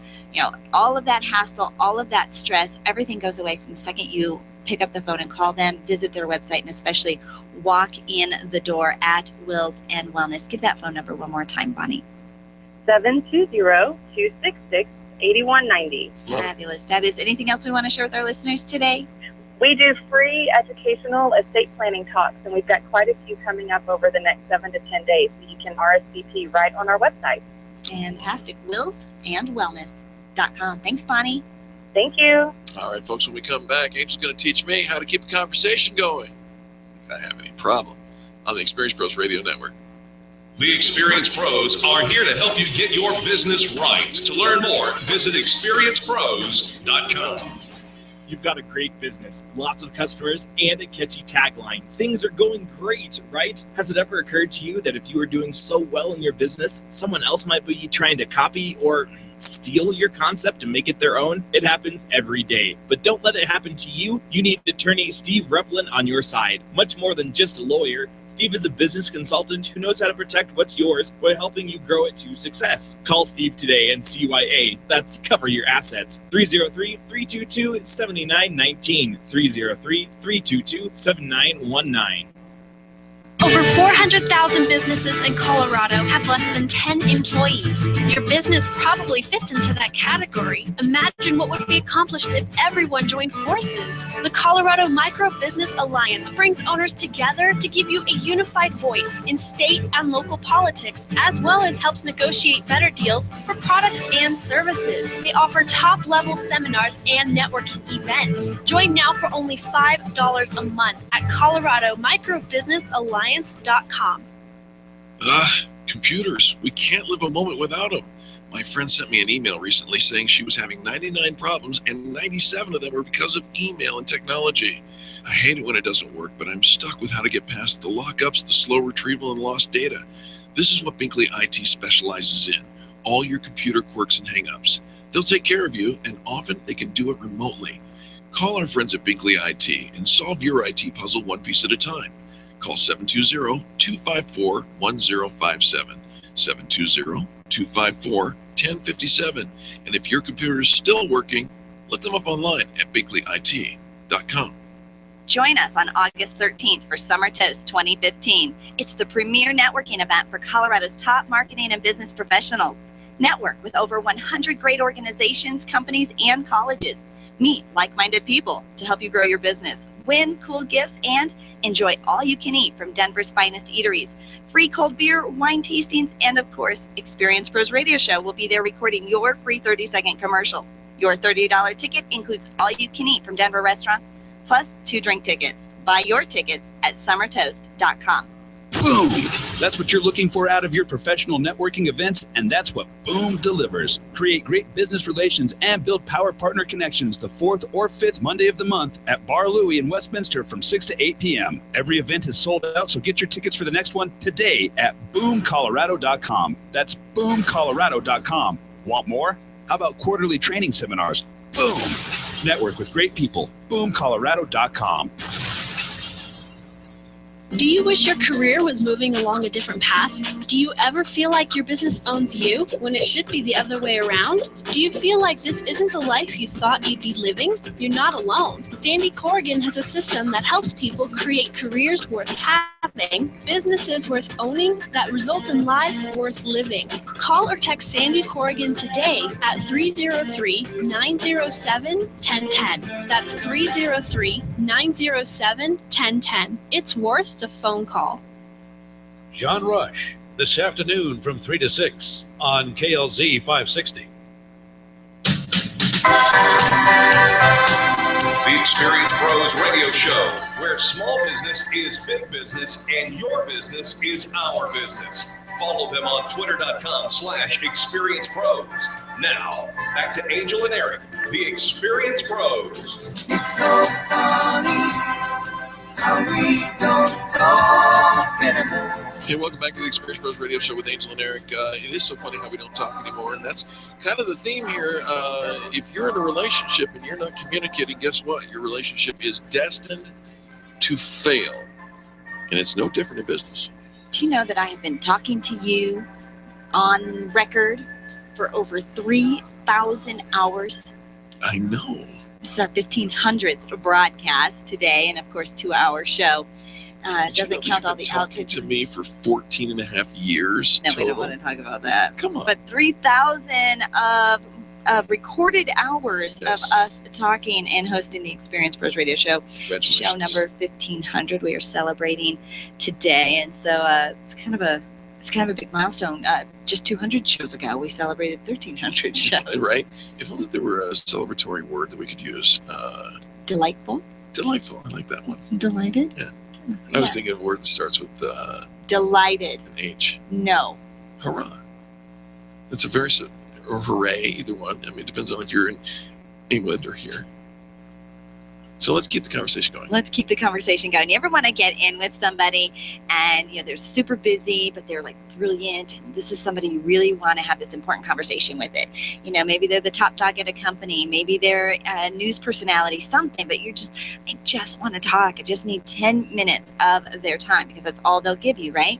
all of that hassle, all of that stress, everything goes away from the second you pick up the phone and call them, visit their website, and especially walk in the door at Wills and Wellness. Give that phone number one more time, Bonnie. 720-266-8190. Fabulous. Anything else we want to share with our listeners today? We do free educational estate planning talks, and we've got quite a few coming up over the next 7 to 10 days. So you can RSVP right on our website. Fantastic. Willsandwellness.com. Thanks, Bonnie. Thank you. All right, folks, when we come back, Angel's going to teach me how to keep a conversation going. If I have any problem on the Experience Pros Radio Network. The Experience Pros are here to help you get your business right. To learn more, visit experiencepros.com. You've got a great business, lots of customers, and a catchy tagline. Things are going great, right? Has it ever occurred to you that if you are doing so well in your business, someone else might be trying to copy or steal your concept and make it their own? It happens every day. But don't let it happen to you. You need attorney Steve Replin on your side. Much more than just a lawyer, Steve is a business consultant who knows how to protect what's yours while helping you grow it to success. Call Steve today and CYA. That's Cover Your Assets. 303-322-7919. 303-322-7919. Over 400,000 businesses in Colorado have less than 10 employees. Your business probably fits into that category. Imagine what would be accomplished if everyone joined forces. The Colorado Micro Business Alliance brings owners together to give you a unified voice in state and local politics, as well as helps negotiate better deals for products and services. They offer top-level seminars and networking events. Join now for only $5 a month at ColoradoMicroBusinessAlliance.com. Computers. We can't live a moment without them. My friend sent me an email recently saying she was having 99 problems and 97 of them were because of email and technology. I hate it when it doesn't work, but I'm stuck with how to get past the lockups, the slow retrieval, and lost data. This is what Binkley IT specializes in, all your computer quirks and hangups. They'll take care of you, and often they can do it remotely. Call our friends at Binkley IT and solve your IT puzzle one piece at a time. Call 720-254-1057, 720-254-1057. And if your computer is still working, look them up online at binkleyit.com. Join us on August 13th for Summer Toast 2015. It's the premier networking event for Colorado's top marketing and business professionals. Network with over 100 great organizations, companies, and colleges. Meet like-minded people to help you grow your business, win cool gifts, and enjoy all you can eat from Denver's finest eateries. Free cold beer, wine tastings, and of course, Experience Pros Radio Show will be there recording your free 30-second commercials. Your $30 ticket includes all you can eat from Denver restaurants, plus 2 drink tickets. Buy your tickets at summertoast.com. Boom! That's what you're looking for out of your professional networking events, and that's what Boom delivers. Create great business relations and build power partner connections the 4th or 5th Monday of the month at Bar Louie in Westminster from 6 to 8 p.m. Every event is sold out, so get your tickets for the next one today at boomcolorado.com. That's boomcolorado.com. Want more? How about quarterly training seminars? Boom! Network with great people. boomcolorado.com. Do you wish your career was moving along a different path? Do you ever feel like your business owns you when it should be the other way around? Do you feel like this isn't the life you thought you'd be living? You're not alone. Sandy Corrigan has a system that helps people create careers worth having, businesses worth owning, that results in lives worth living. Call or text Sandy Corrigan today at 303-907-1010. That's 303-907-1010. It's worth the phone call. John Rush, this afternoon from 3 to 6 on KLZ 560. The Experience Pros Radio Show, where small business is big business and your business is our business. Follow them on twitter.com/experiencepros. Now, back to Angel and Eric, the Experience Pros. It's so funny how we don't talk anymore. Hey, welcome back to the Experience Pros Radio Show with Angel and Eric. It is so funny how we don't talk anymore, and that's kind of the theme here. If you're in a relationship and you're not communicating, guess what? Your relationship is destined to fail, and it's no different in business. Do you know that I have been talking to you on record for over 3,000 hours? I know. This is our 1,500th broadcast today, and of course, 2-hour show. Doesn't count all the outage. To me for 14 and a half years. No, total. we don't want to talk about that. Come on. But 3,000 of recorded hours of us talking and hosting the Experience Pros Radio Show. Show number 1,500. We are celebrating today, and so it's kind of a big milestone. Just 200 shows ago, we celebrated 1,300 shows. Right. If only there were a celebratory word that we could use. Delightful. Delightful. I like that one. Delighted. Yeah. I was thinking of a word that starts with delighted. An H. No. Hurrah. It's a very, or hooray, either one. I mean, it depends on if you're in England or here. So let's keep the conversation going. Let's keep the conversation going. You ever want to get in with somebody and, they're super busy, but they're like brilliant. And this is somebody you really want to have this important conversation with it. Maybe they're the top dog at a company. Maybe they're a news personality, something, but I just want to talk. I just need 10 minutes of their time because that's all they'll give you, right?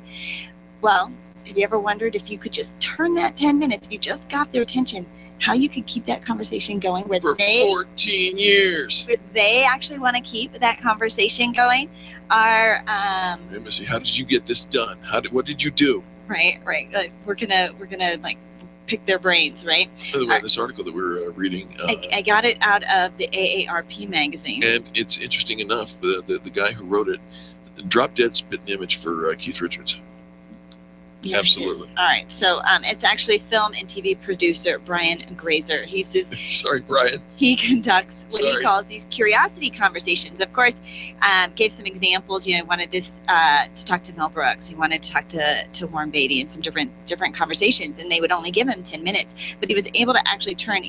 Well, have you ever wondered if you could just turn that 10 minutes, if you just got their attention, how you could keep that conversation going for 14 years. Where they actually want to keep that conversation going. Hey, Missy, how did you get this done? What did you do? Right. Like, we're gonna like pick their brains, right? By the way, this article that we're reading, I got it out of the AARP magazine, and it's interesting enough. The guy who wrote it, drop dead spit an image for Keith Richards. Yeah, absolutely. All right. So it's actually film and TV producer Brian Grazer. He says, sorry, Brian. He conducts what he calls these curiosity conversations. Of course, gave some examples. He wanted to talk to Mel Brooks. He wanted to talk to Warren Beatty and some different conversations, and they would only give him 10 minutes. But he was able to actually turn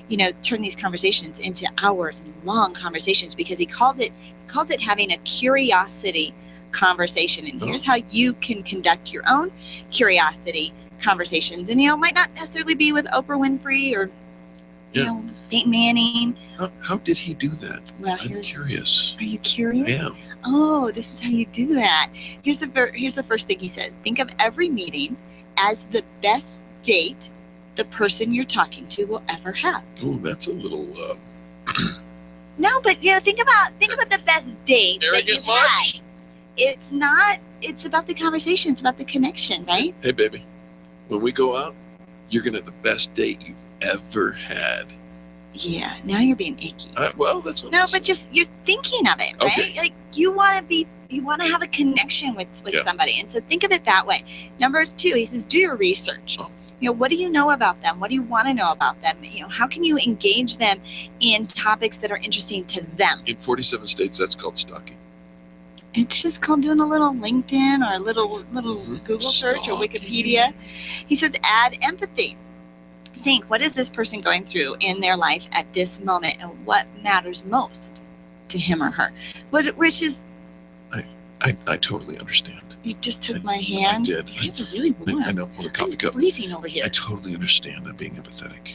these conversations into hours and long conversations because he calls it having a curiosity conversation. And here's how you can conduct your own curiosity conversations. And it might not necessarily be with Oprah Winfrey or Peyton Manning. How did he do that? Well, I'm curious. Are you curious? I am. Oh, this is how you do that. Here's the first thing he says. Think of every meeting as the best date the person you're talking to will ever have. Oh, that's a little No, but think about the best date that you've had. It's about the conversation, it's about the connection, right? Hey baby, when we go out, you're gonna have the best date you've ever had. Yeah, now you're being icky. Well, that's what No, but just you're thinking of it, right? Okay. Like you want to have a connection with somebody, and so think of it that way. Number 2, he says, do your research. What do you know about them? What do you want to know about them? How can you engage them in topics that are interesting to them? In 47 states, that's called stalking. It's just called doing a little LinkedIn or a little Google search or Wikipedia. He says, add empathy. Think, what is this person going through in their life at this moment, and what matters most to him or her? Which is, I totally understand. you just took my hand. I did. Your hands are really warm. I know. With a coffee cup. Freezing over here. I totally understand. I'm being empathetic.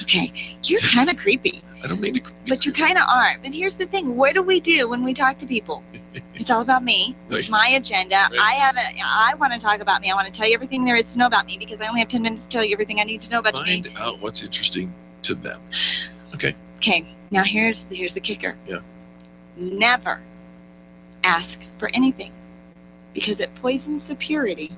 Okay, you're kind of creepy. I don't mean to. But you kind of are. But here's the thing: what do we do when we talk to people? It's all about me. It's Right. my agenda. Right. I want to talk about me. I want to tell you everything there is to know about me because I only have 10 minutes to tell you everything I need to know about me. Find out what's interesting to them. Okay. Okay, now here's the kicker. Yeah. Never ask for anything because it poisons the purity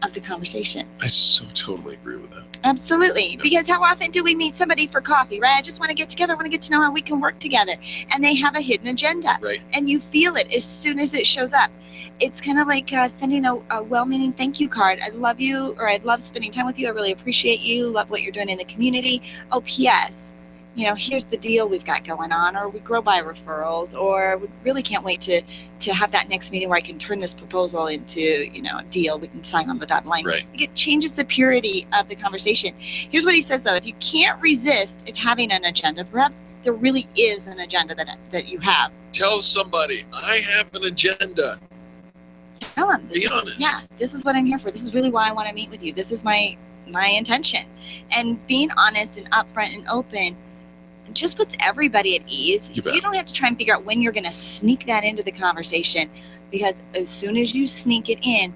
of the conversation. I so totally agree with that. Absolutely. Because how often do we meet somebody for coffee, right? I just want to get together. I want to get to know how we can work together. And they have a hidden agenda. Right. And you feel it as soon as it shows up. It's kind of like sending a well-meaning thank you card. I love you, or I love spending time with you. I really appreciate you. Love what you're doing in the community. Oh, P.S., here's the deal we've got going on, or we grow by referrals, or we really can't wait to have that next meeting where I can turn this proposal into, a deal we can sign on the dotted line. Right. Like, it changes the purity of the conversation. Here's what he says, though. If you can't resist having an agenda, perhaps there really is an agenda that you have. Tell somebody, I have an agenda. Tell them. Be honest. Yeah, this is what I'm here for. This is really why I want to meet with you. This is my intention. And being honest and upfront and open just puts everybody at ease. You bet. You don't have to try and figure out when you're going to sneak that into the conversation, because as soon as you sneak it in,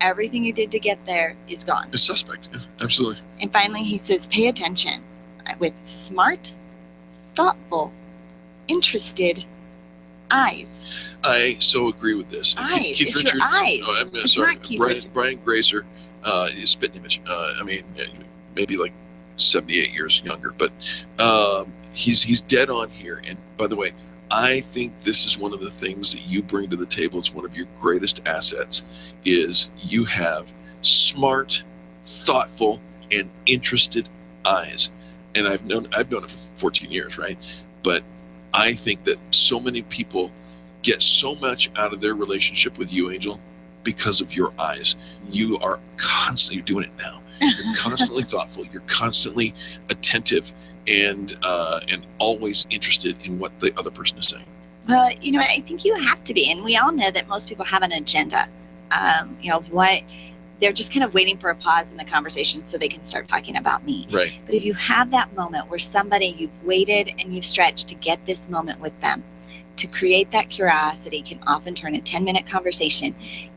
everything you did to get there is gone. It's suspect. Yeah, absolutely. And finally, he says, pay attention with smart, thoughtful, interested eyes. I so agree with this. Eyes. Keith It's Richards. your eyes. Oh, I'm It's sorry. not Keith Brian, Richards. Brian Grazer, his spitting image. Maybe like 78 years younger, but he's dead on here. And by the way, I think this is one of the things that you bring to the table. It's one of your greatest assets. Is you have smart, thoughtful, and interested eyes. And I've known it for 14 years, right? But I think that so many people get so much out of their relationship with you, Angel, because of your eyes. You are constantly, you're doing it now. You're constantly thoughtful. You're constantly attentive and always interested in what the other person is saying. Well, I think you have to be, and we all know that most people have an agenda. They're just kind of waiting for a pause in the conversation so they can start talking about me. Right. But if you have that moment where somebody you've waited and you've stretched to get this moment with them, to create that curiosity can often turn a 10-minute conversation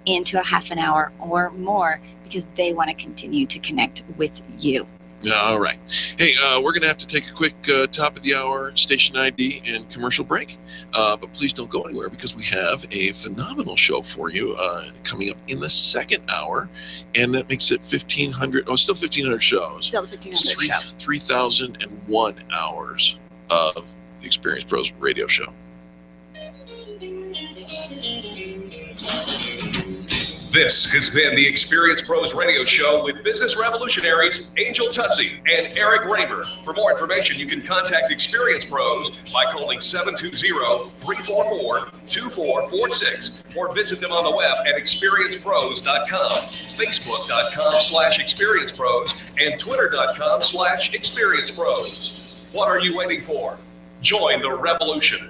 into a half an hour or more, because they want to continue to connect with you. All right. Hey, we're going to have to take a quick top of the hour station ID and commercial break. But please don't go anywhere, because we have a phenomenal show for you coming up in the second hour. And that makes it 1,500. Oh, still 1,500 shows. Still 1,500 shows. 3,001 hours of the Experience Pros radio show. This has been the Experience Pros Radio Show with business revolutionaries Angel Tussey and Eric Raymer. For more information, you can contact Experience Pros by calling 720-344-2446 or visit them on the web at experiencepros.com, facebook.com/experiencepros, and twitter.com/experiencepros. What are you waiting for? Join the revolution.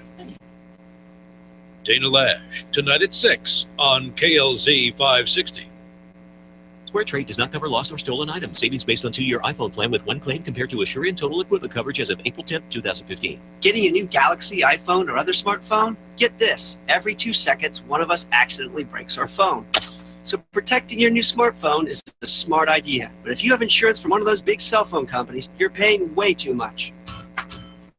Dana Lash, tonight at 6 on KLZ 560. SquareTrade does not cover lost or stolen items. Savings based on 2-year iPhone plan with one claim compared to Asurion total equivalent coverage as of April 10th, 2015. Getting a new Galaxy, iPhone, or other smartphone? Get this. Every 2 seconds, one of us accidentally breaks our phone. So protecting your new smartphone is a smart idea. But if you have insurance from one of those big cell phone companies, you're paying way too much.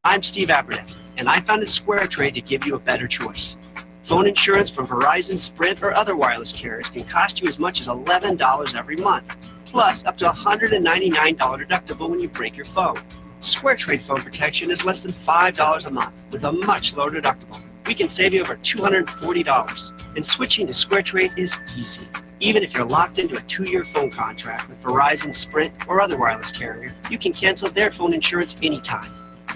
I'm Steve Aberneth, and I founded SquareTrade to give you a better choice. Phone insurance from Verizon, Sprint, or other wireless carriers can cost you as much as $11 every month, plus up to $199 deductible when you break your phone. SquareTrade phone protection is less than $5 a month with a much lower deductible. We can save you over $240, and switching to SquareTrade is easy. Even if you're locked into a 2-year phone contract with Verizon, Sprint, or other wireless carrier, you can cancel their phone insurance anytime.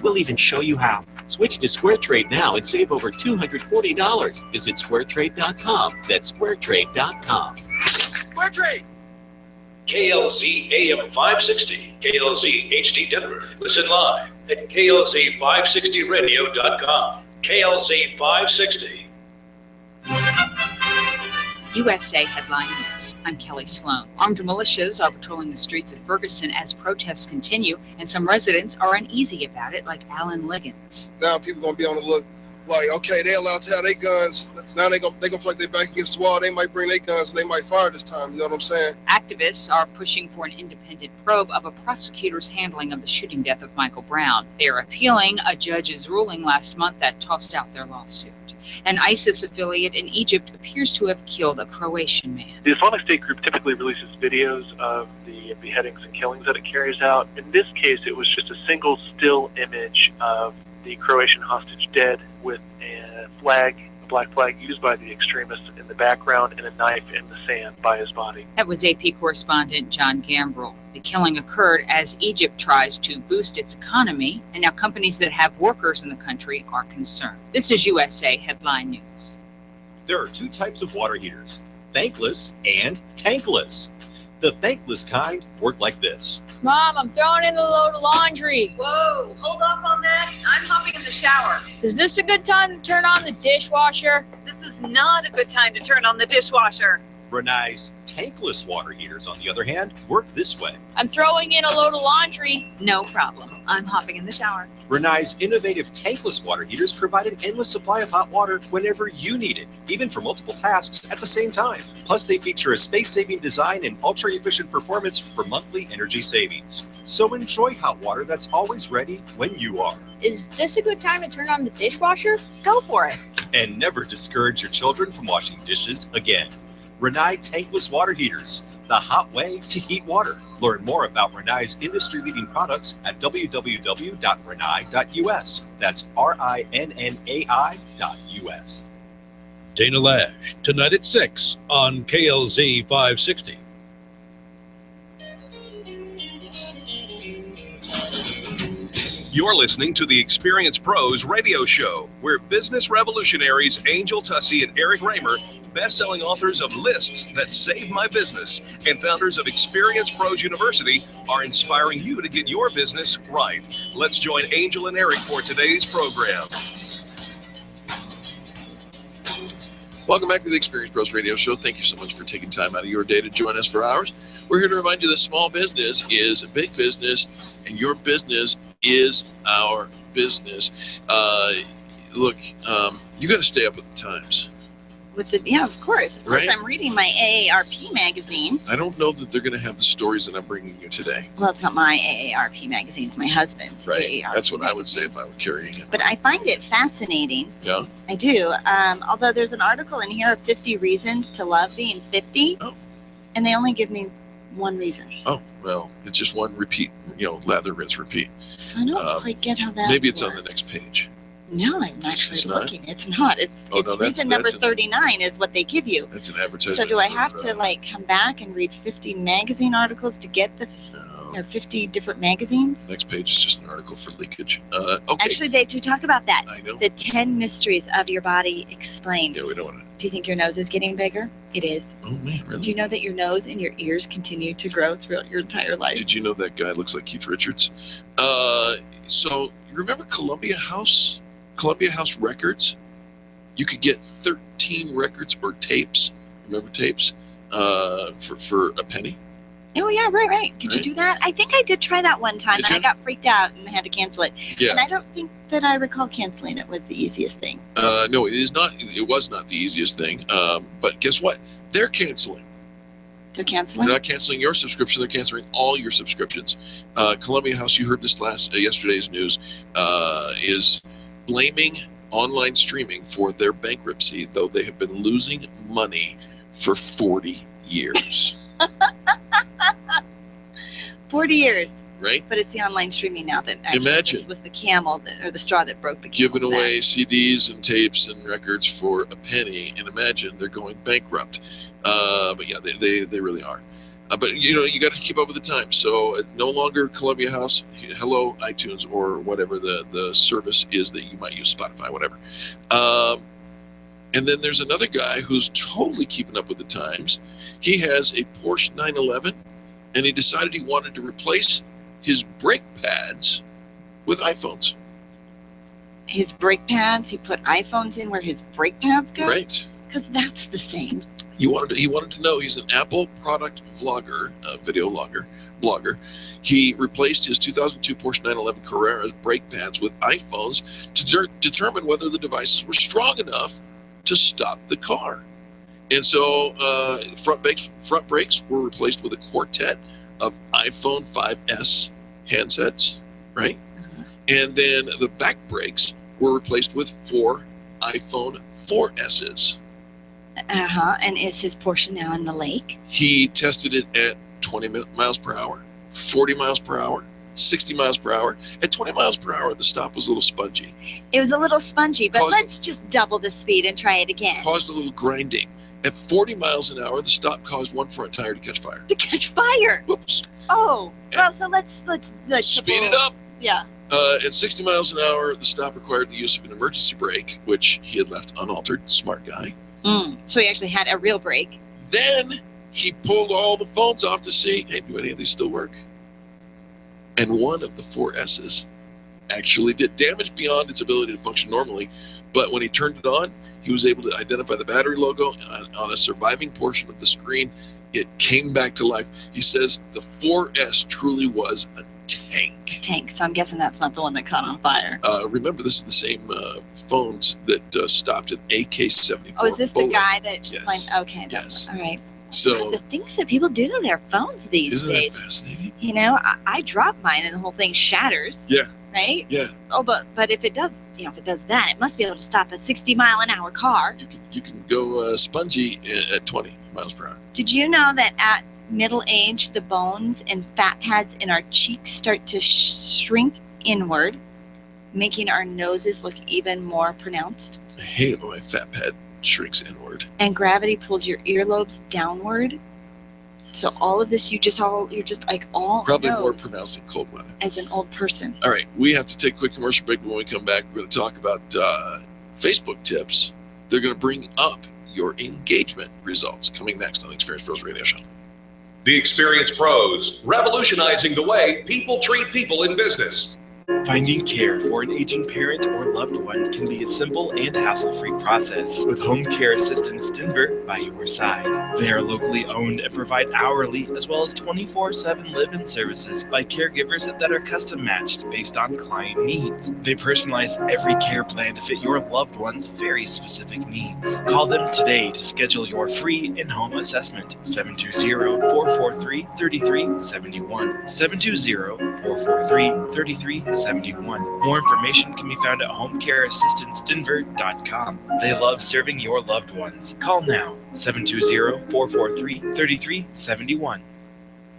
We'll even show you how. Switch to SquareTrade now and save over $240. Visit SquareTrade.com. That's SquareTrade.com. SquareTrade. KLZ AM 560, KLZ HD Denver. Listen live at KLZ560radio.com. KLZ 560. USA Headline News. I'm Kelly Sloan. Armed militias are patrolling the streets of Ferguson as protests continue, and some residents are uneasy about it, like Alan Liggins. Now people going to be on the look like, okay, they're allowed to have their guns. Now they gonna feel like they're back against the wall. They might bring their guns and they might fire this time. You know what I'm saying? Activists are pushing for an independent probe of a prosecutor's handling of the shooting death of Michael Brown. They are appealing a judge's ruling last month that tossed out their lawsuit. An ISIS affiliate in Egypt appears to have killed a Croatian man. The Islamic State group typically releases videos of the beheadings and killings that it carries out. In this case, it was just a single still image of the Croatian hostage dead with a flag, a black flag used by the extremists in the background, and a knife in the sand by his body. That was AP correspondent John Gambrell. The killing occurred as Egypt tries to boost its economy, and now companies that have workers in the country are concerned. This is USA Headline News. There are 2 types of water heaters, thankless and tankless. The thankless kind work like this. Mom, I'm throwing in the load of laundry. Whoa, hold off on that. I'm hopping in the shower. Is this a good time to turn on the dishwasher? This is not a good time to turn on the dishwasher. Renai's tankless water heaters, on the other hand, work this way. I'm throwing in a load of laundry. No problem. I'm hopping in the shower. Renai's innovative tankless water heaters provide an endless supply of hot water whenever you need it, even for multiple tasks at the same time. Plus, they feature a space-saving design and ultra-efficient performance for monthly energy savings. So enjoy hot water that's always ready when you are. Is this a good time to turn on the dishwasher? Go for it. And never discourage your children from washing dishes again. Renai tankless water heaters, the hot way to heat water. Learn more about Renai's industry-leading products at www.renai.us. That's RINNAI.us. Dana Lash, tonight at 6 on KLZ 560. You're listening to the Experience Pros radio show, where business revolutionaries Angel Tussey and Eric Raymer, best-selling authors of Lists That Saved My Business and founders of Experience Pros University, are inspiring you to get your business right. Let's join Angel and Eric for today's program. Welcome back to the Experience Pros radio show. Thank you so much for taking time out of your day to join us for ours. We're here to remind you that small business is a big business, and your business is our business. Look, you got to stay up with the times. Yeah, of course. Of course, Right? I'm reading my AARP magazine. I don't know that they're going to have the stories that I'm bringing you today. Well, it's not my AARP magazine, it's my husband's Right. AARP. That's what I would say if I were carrying it. But I find it fascinating. Yeah. I do. Although there's an article in here of 50 reasons to love being 50. Oh. And they only give me one reason. Oh, well, it's just one repeat, lather, rinse, repeat. So I don't quite get how that Maybe it's works. on the next page. No, I'm actually It's not? looking. It's not. It's reason number 39 is what they give you. That's an advertisement. So do I have to come back and read 50 magazine articles to get the or 50 different magazines? Next page is just an article for leakage. Okay. Actually, they do talk about that. I know. The 10 mysteries of your body explained. Yeah, we don't want to. Do you think your nose is getting bigger? It is. Oh, man, really? Do you know that your nose and your ears continue to grow throughout your entire life? Did you know that guy looks like Keith Richards? So you remember Columbia House Records? You could get 13 records or tapes. Remember tapes? for a penny. Oh, yeah, right. Did you do that? I think I did try that one time, and I got freaked out and had to cancel it. Yeah. And I don't think that I recall canceling it was the easiest thing. No, it is not. It was not the easiest thing. But guess what? They're canceling. They're canceling? They're not canceling your subscription. They're canceling all your subscriptions. Columbia House, you heard this yesterday's news, is blaming online streaming for their bankruptcy, though they have been losing money for 40 years. 40 years. Right? But it's the online streaming now that actually Imagine. was the camel or the straw that broke the camel's Giving away CDs and tapes and records for a penny, and imagine they're going bankrupt. But yeah, they really are. But you got to keep up with the times. So no longer Columbia House, hello iTunes or whatever the service is that you might use, Spotify, whatever. And then there's another guy who's totally keeping up with the times. He has a Porsche 911, and he decided he wanted to replace his brake pads with iPhones. His brake pads, he put iPhones in where his brake pads go? Right. Because that's the same. He wanted to know. He's an Apple product vlogger, video blogger. He replaced his 2002 Porsche 911 Carrera's brake pads with iPhones to determine whether the devices were strong enough to stop the car. And so front brakes were replaced with a quartet of iPhone 5S handsets, right? And then the back brakes were replaced with 4 iPhone 4S's. And is his Porsche now in the lake? He tested it at 20 miles per hour, 40 miles per hour, 60 miles per hour. At 20 miles per hour, the stop was a little spongy. It was a little spongy, but let's just double the speed and try it again. Caused a little grinding. At 40 miles an hour, the stop caused one front tire to catch fire. To catch fire? Whoops. Oh, well, so let's speed it up. Yeah. At 60 miles an hour, the stop required the use of an emergency brake, which he had left unaltered. Smart guy. So he actually had a real brake. Then he pulled all the phones off to see, hey, do any of these still work? And one of the 4S's actually did damage beyond its ability to function normally. But when he turned it on, he was able to identify the battery logo on a surviving portion of the screen. It came back to life. He says the 4S truly was a tank. So I'm guessing that's not the one that caught on fire. Remember, this is the same phones that stopped at AK-74. Oh, is this bullet. the guy that? Yes. Okay. Yes. All right. So the things that people do to their phones these days. Isn't that fascinating? I drop mine and the whole thing shatters. Yeah. Right? Yeah. Oh, but if it does, if it does that, it must be able to stop a 60-mile-an-hour car. You can go spongy at 20 miles per hour. Did you know that at middle age, the bones and fat pads in our cheeks start to shrink inward, making our noses look even more pronounced? I hate it when my fat pad shrinks inward. And gravity pulls your earlobes downward. So all of this, you're just like all probably knows more pronounced in cold weather. As an old person. All right, we have to take a quick commercial break. When we come back, we're going to talk about Facebook tips. They're going to bring up your engagement results. Coming next on the Experience Pros Radio Show. The Experience Pros, revolutionizing the way people treat people in business. Finding care for an aging parent or loved one can be a simple and hassle-free process with Home Care Assistance Denver by your side. They are locally owned and provide hourly as well as 24/7 live-in services by caregivers that are custom-matched based on client needs. They personalize every care plan to fit your loved one's very specific needs. Call them today to schedule your free in-home assessment. 720-443-3371. 720-443-3371. More information can be found at homecareassistancedenver.com. They love serving your loved ones. Call now, 720-443-3371.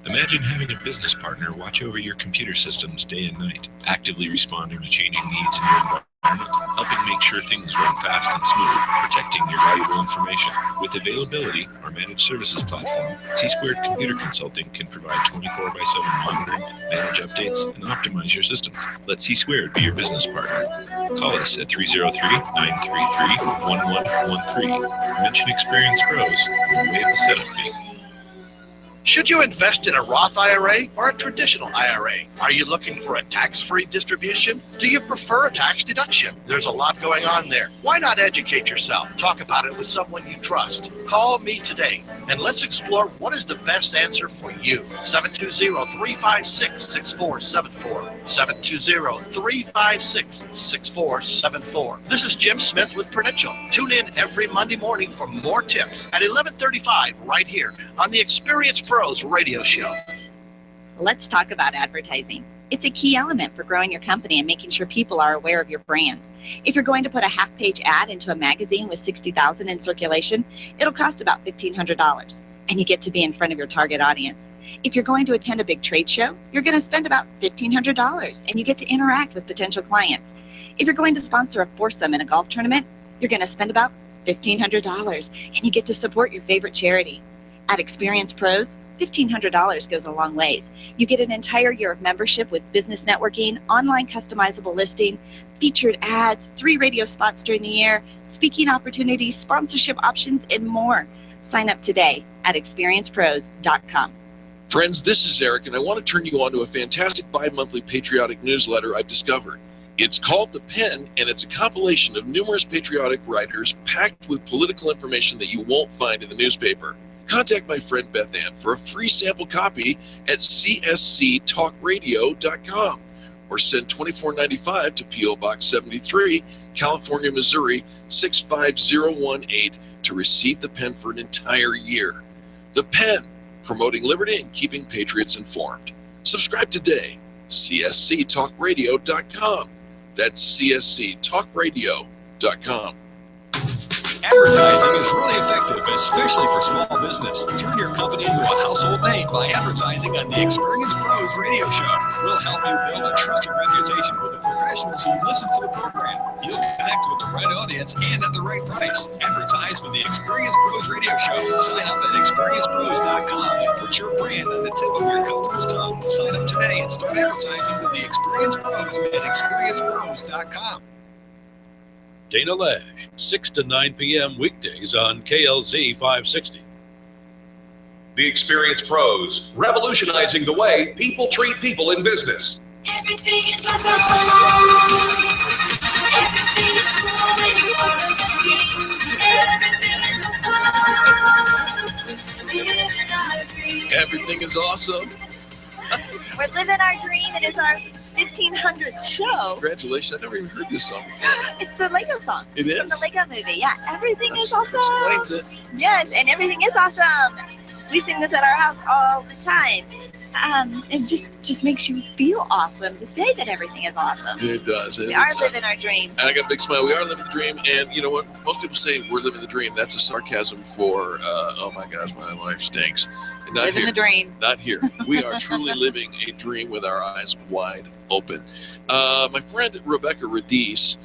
Imagine having a business partner watch over your computer systems day and night, actively responding to changing needs in your environment, helping make sure things run fast and smooth, protecting your valuable information. With availability, our managed services platform, C-Squared Computer Consulting can provide 24/7 monitoring, manage updates, and optimize your systems. Let C-Squared be your business partner. Call us at 303-933-1113. Mention Experience Pros and waive the setup fee. Should you invest in a Roth IRA or a traditional IRA? Are you looking for a tax-free distribution? Do you prefer a tax deduction? There's a lot going on there. Why not educate yourself? Talk about it with someone you trust. Call me today and let's explore what is the best answer for you. 720-356-6474. 720-356-6474. This is Jim Smith with Prudential. Tune in every Monday morning for more tips at 11:35 right here on the Experience Pros Radio Show. Let's talk about advertising. It's a key element for growing your company and making sure people are aware of your brand. If you're going to put a half-page ad into a magazine with 60,000 in circulation, it'll cost about $1,500, and you get to be in front of your target audience. If you're going to attend a big trade show, you're going to spend about $1,500, and you get to interact with potential clients. If you're going to sponsor a foursome in a golf tournament, you're going to spend about $1,500, and you get to support your favorite charity. At Experience Pros, $1,500 goes a long ways. You get an entire year of membership with business networking, online customizable listing, featured ads, 3 radio spots during the year, speaking opportunities, sponsorship options, and more. Sign up today at experiencepros.com. Friends, this is Eric, and I want to turn you on to a fantastic bi-monthly patriotic newsletter I've discovered. It's called The Pen, and it's a compilation of numerous patriotic writers packed with political information that you won't find in the newspaper. Contact my friend Beth Ann for a free sample copy at csctalkradio.com or send $24.95 to P.O. Box 73, California, Missouri 65018 to receive The Pen for an entire year. The Pen, promoting liberty and keeping patriots informed. Subscribe today, csctalkradio.com. That's csctalkradio.com. Advertising is really effective, especially for small business. Turn your company into a household name by advertising on the Experience Pros Radio Show. We'll help you build a trusted reputation with the professionals who listen to the program. You'll connect with the right audience and at the right price. Advertise with the Experience Pros Radio Show. Sign up at experiencepros.com and put your brand on the tip of your customer's tongue. Sign up today and start advertising with the Experience Pros at experiencepros.com. Dana Lash, 6 to 9 p.m. weekdays on KLZ 560. The Experience Pros, revolutionizing the way people treat people in business. Everything is awesome. Everything is cool when you are on the team. Everything is awesome. Living our dream. Everything is awesome. We're living our dream. It is our 1500th show. Congratulations. I've never even heard this song before. It's the Lego song. It It's from the Lego movie. Yeah, everything is awesome. Explains it. Yes, and everything is awesome. We sing this at our house all the time. It just makes you feel awesome to say that everything is awesome. It does. We are living our dream. And I got a big smile. We are living the dream. And you know what? Most people say we're living the dream. That's a sarcasm for, oh my gosh, my life stinks. Not Living here. the dream. Not here. We are truly living a dream with our eyes wide open. My friend Rebecca Radice,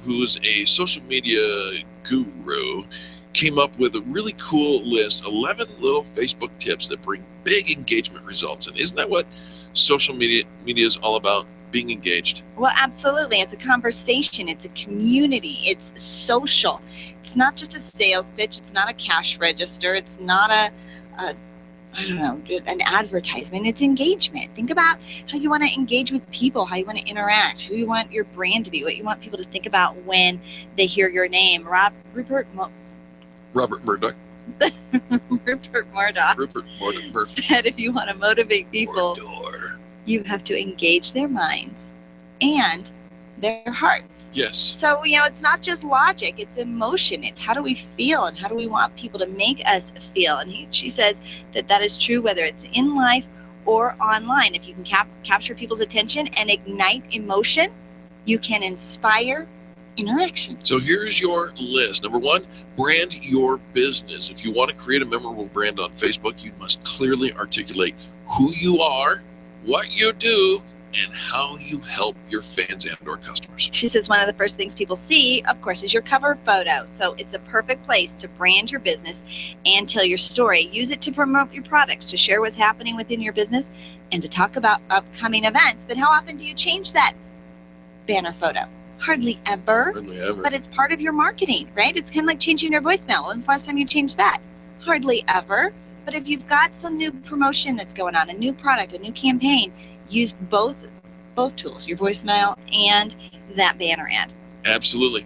who's a social media guru, came up with a really cool list, 11 little Facebook tips that bring big engagement results. And isn't that what social media is all about? Being engaged. Well, absolutely. It's a conversation. It's a community. It's social. It's not just a sales pitch. It's not a cash register. It's not an advertisement. It's engagement. Think about how you want to engage with people, how you want to interact, who you want your brand to be, what you want people to think about when they hear your name. Rupert Murdoch. Rupert Murdoch said if you want to motivate people, you have to engage their minds and their hearts. Yes. So, it's not just logic, it's emotion. It's how do we feel and how do we want people to make us feel? And she says that is true whether it's in life or online. If you can capture people's attention and ignite emotion, you can inspire interaction. So here's your list. Number 1, brand your business. If you want to create a memorable brand on Facebook, you must clearly articulate who you are, what you do, and how you help your fans and or customers. She says one of the first things people see, of course, is your cover photo. So it's a perfect place to brand your business and tell your story. Use it to promote your products, to share what's happening within your business, and to talk about upcoming events. But how often do you change that banner photo? Hardly ever. But it's part of your marketing, right? It's kind of like changing your voicemail. When was the last time you changed that? Hardly ever. But if you've got some new promotion that's going on, a new product, a new campaign, use both tools, your voicemail and that banner ad. Absolutely.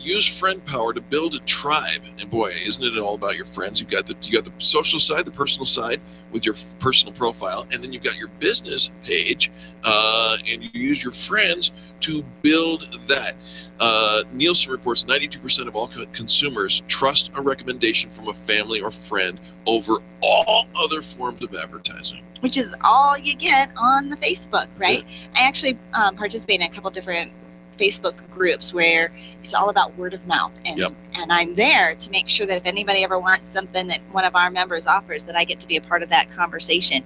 Use friend power to build a tribe. And boy, isn't it all about your friends? You got the social side, the personal side with your personal profile, and then you've got your business page, and you use your friends to build that. Nielsen reports 92% of all consumers trust a recommendation from a family or friend over all other forms of advertising. Which is all you get on the Facebook, right? I actually participate in a couple different Facebook groups where it's all about word of mouth, and I'm there to make sure that if anybody ever wants something that one of our members offers, that I get to be a part of that conversation.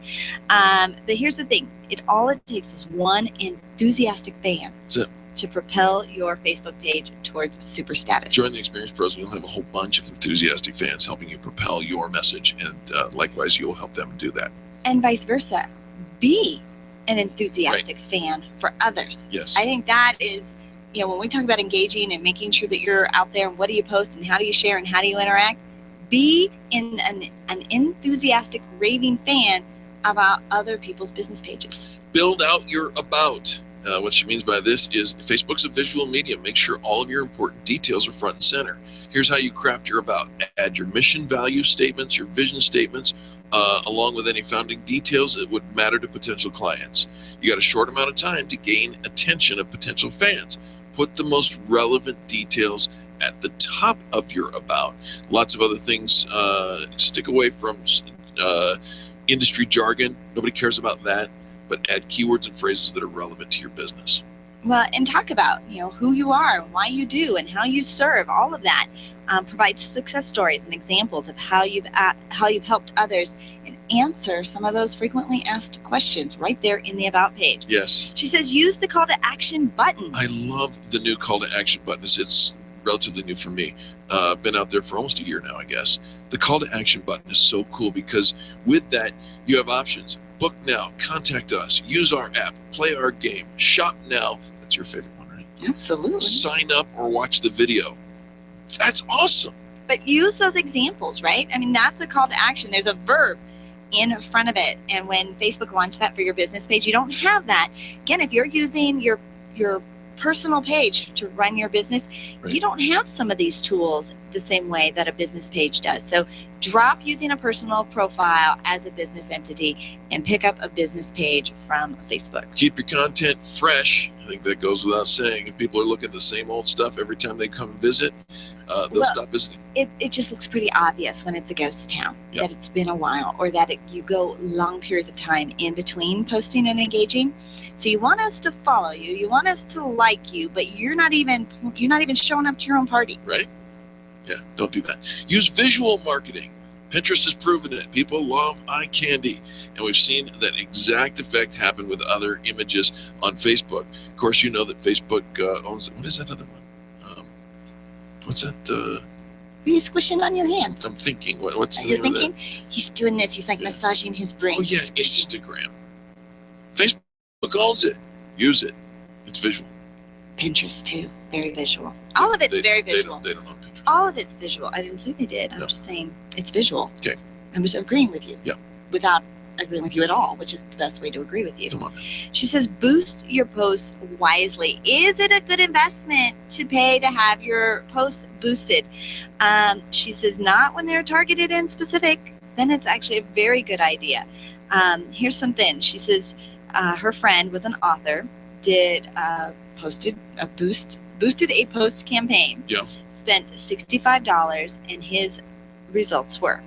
But here's the thing, all it takes is one enthusiastic fan to propel your Facebook page towards super status. Join the Experience Pros and you'll have a whole bunch of enthusiastic fans helping you propel your message, and likewise you'll help them do that. And vice versa. Be an enthusiastic fan for others. Yes. I think that is, when we talk about engaging and making sure that you're out there and what do you post and how do you share and how do you interact, be an enthusiastic, raving fan about other people's business pages. Build out your about. What she means by this is Facebook's a visual medium. Make sure all of your important details are front and center. Here's how you craft your about. Add your mission, value statements, your vision statements, along with any founding details that would matter to potential clients. You got a short amount of time to gain attention of potential fans. Put the most relevant details at the top of your about. Lots of other things. Stick away from industry jargon. Nobody cares about that. But add keywords and phrases that are relevant to your business. Well, and talk about, who you are, why you do, and how you serve. All of that. Provide success stories and examples of how you've helped others, and answer some of those frequently asked questions right there in the About page. Yes. She says use the call to action button. I love the new call to action button. It's relatively new for me. Been out there for almost a year now, I guess. The call to action button is so cool because with that, you have options. Book now, contact us, use our app, play our game, shop now. That's your favorite one, right? Absolutely. Sign up or watch the video. That's awesome. But use those examples, right? I mean, that's a call to action. There's a verb in front of it. And when Facebook launched that for your business page, you don't have that. Again, if you're using your personal page to run your business, you don't have some of these tools the same way that a business page does. So drop using a personal profile as a business entity and pick up a business page from Facebook. Keep your content fresh. I think that goes without saying. If people are looking at the same old stuff every time they come visit, they'll stop visiting. It just looks pretty obvious when it's a ghost town, that it's been a while, or that you go long periods of time in between posting and engaging. So you want us to follow you, you want us to like you, but you're not even showing up to your own party. Right? Yeah, don't do that. Use visual marketing. Pinterest has proven it. People love eye candy. And we've seen that exact effect happen with other images on Facebook. Of course, you know that Facebook owns, what is that other one? What's that? Are you squishing on your hand? I'm thinking. What's the You're name of thinking? He's doing this. He's like massaging his brain. Oh, yeah, Instagram. Facebook owns it. Use it. It's visual. Pinterest, too. Very visual. All of it's very visual. They don't own Pinterest. All of it's visual. I didn't say they did. I'm just saying it's visual. Okay. I'm just agreeing with you. Yeah. Without agreeing with you at all, which is the best way to agree with you. Come on. She says, boost your posts wisely. Is it a good investment to pay to have your posts boosted? She says, not when they're targeted and specific. Then it's actually a very good idea. Here's something. She says her friend was an author, boosted a post campaign. Yeah. Spent $65, and his results were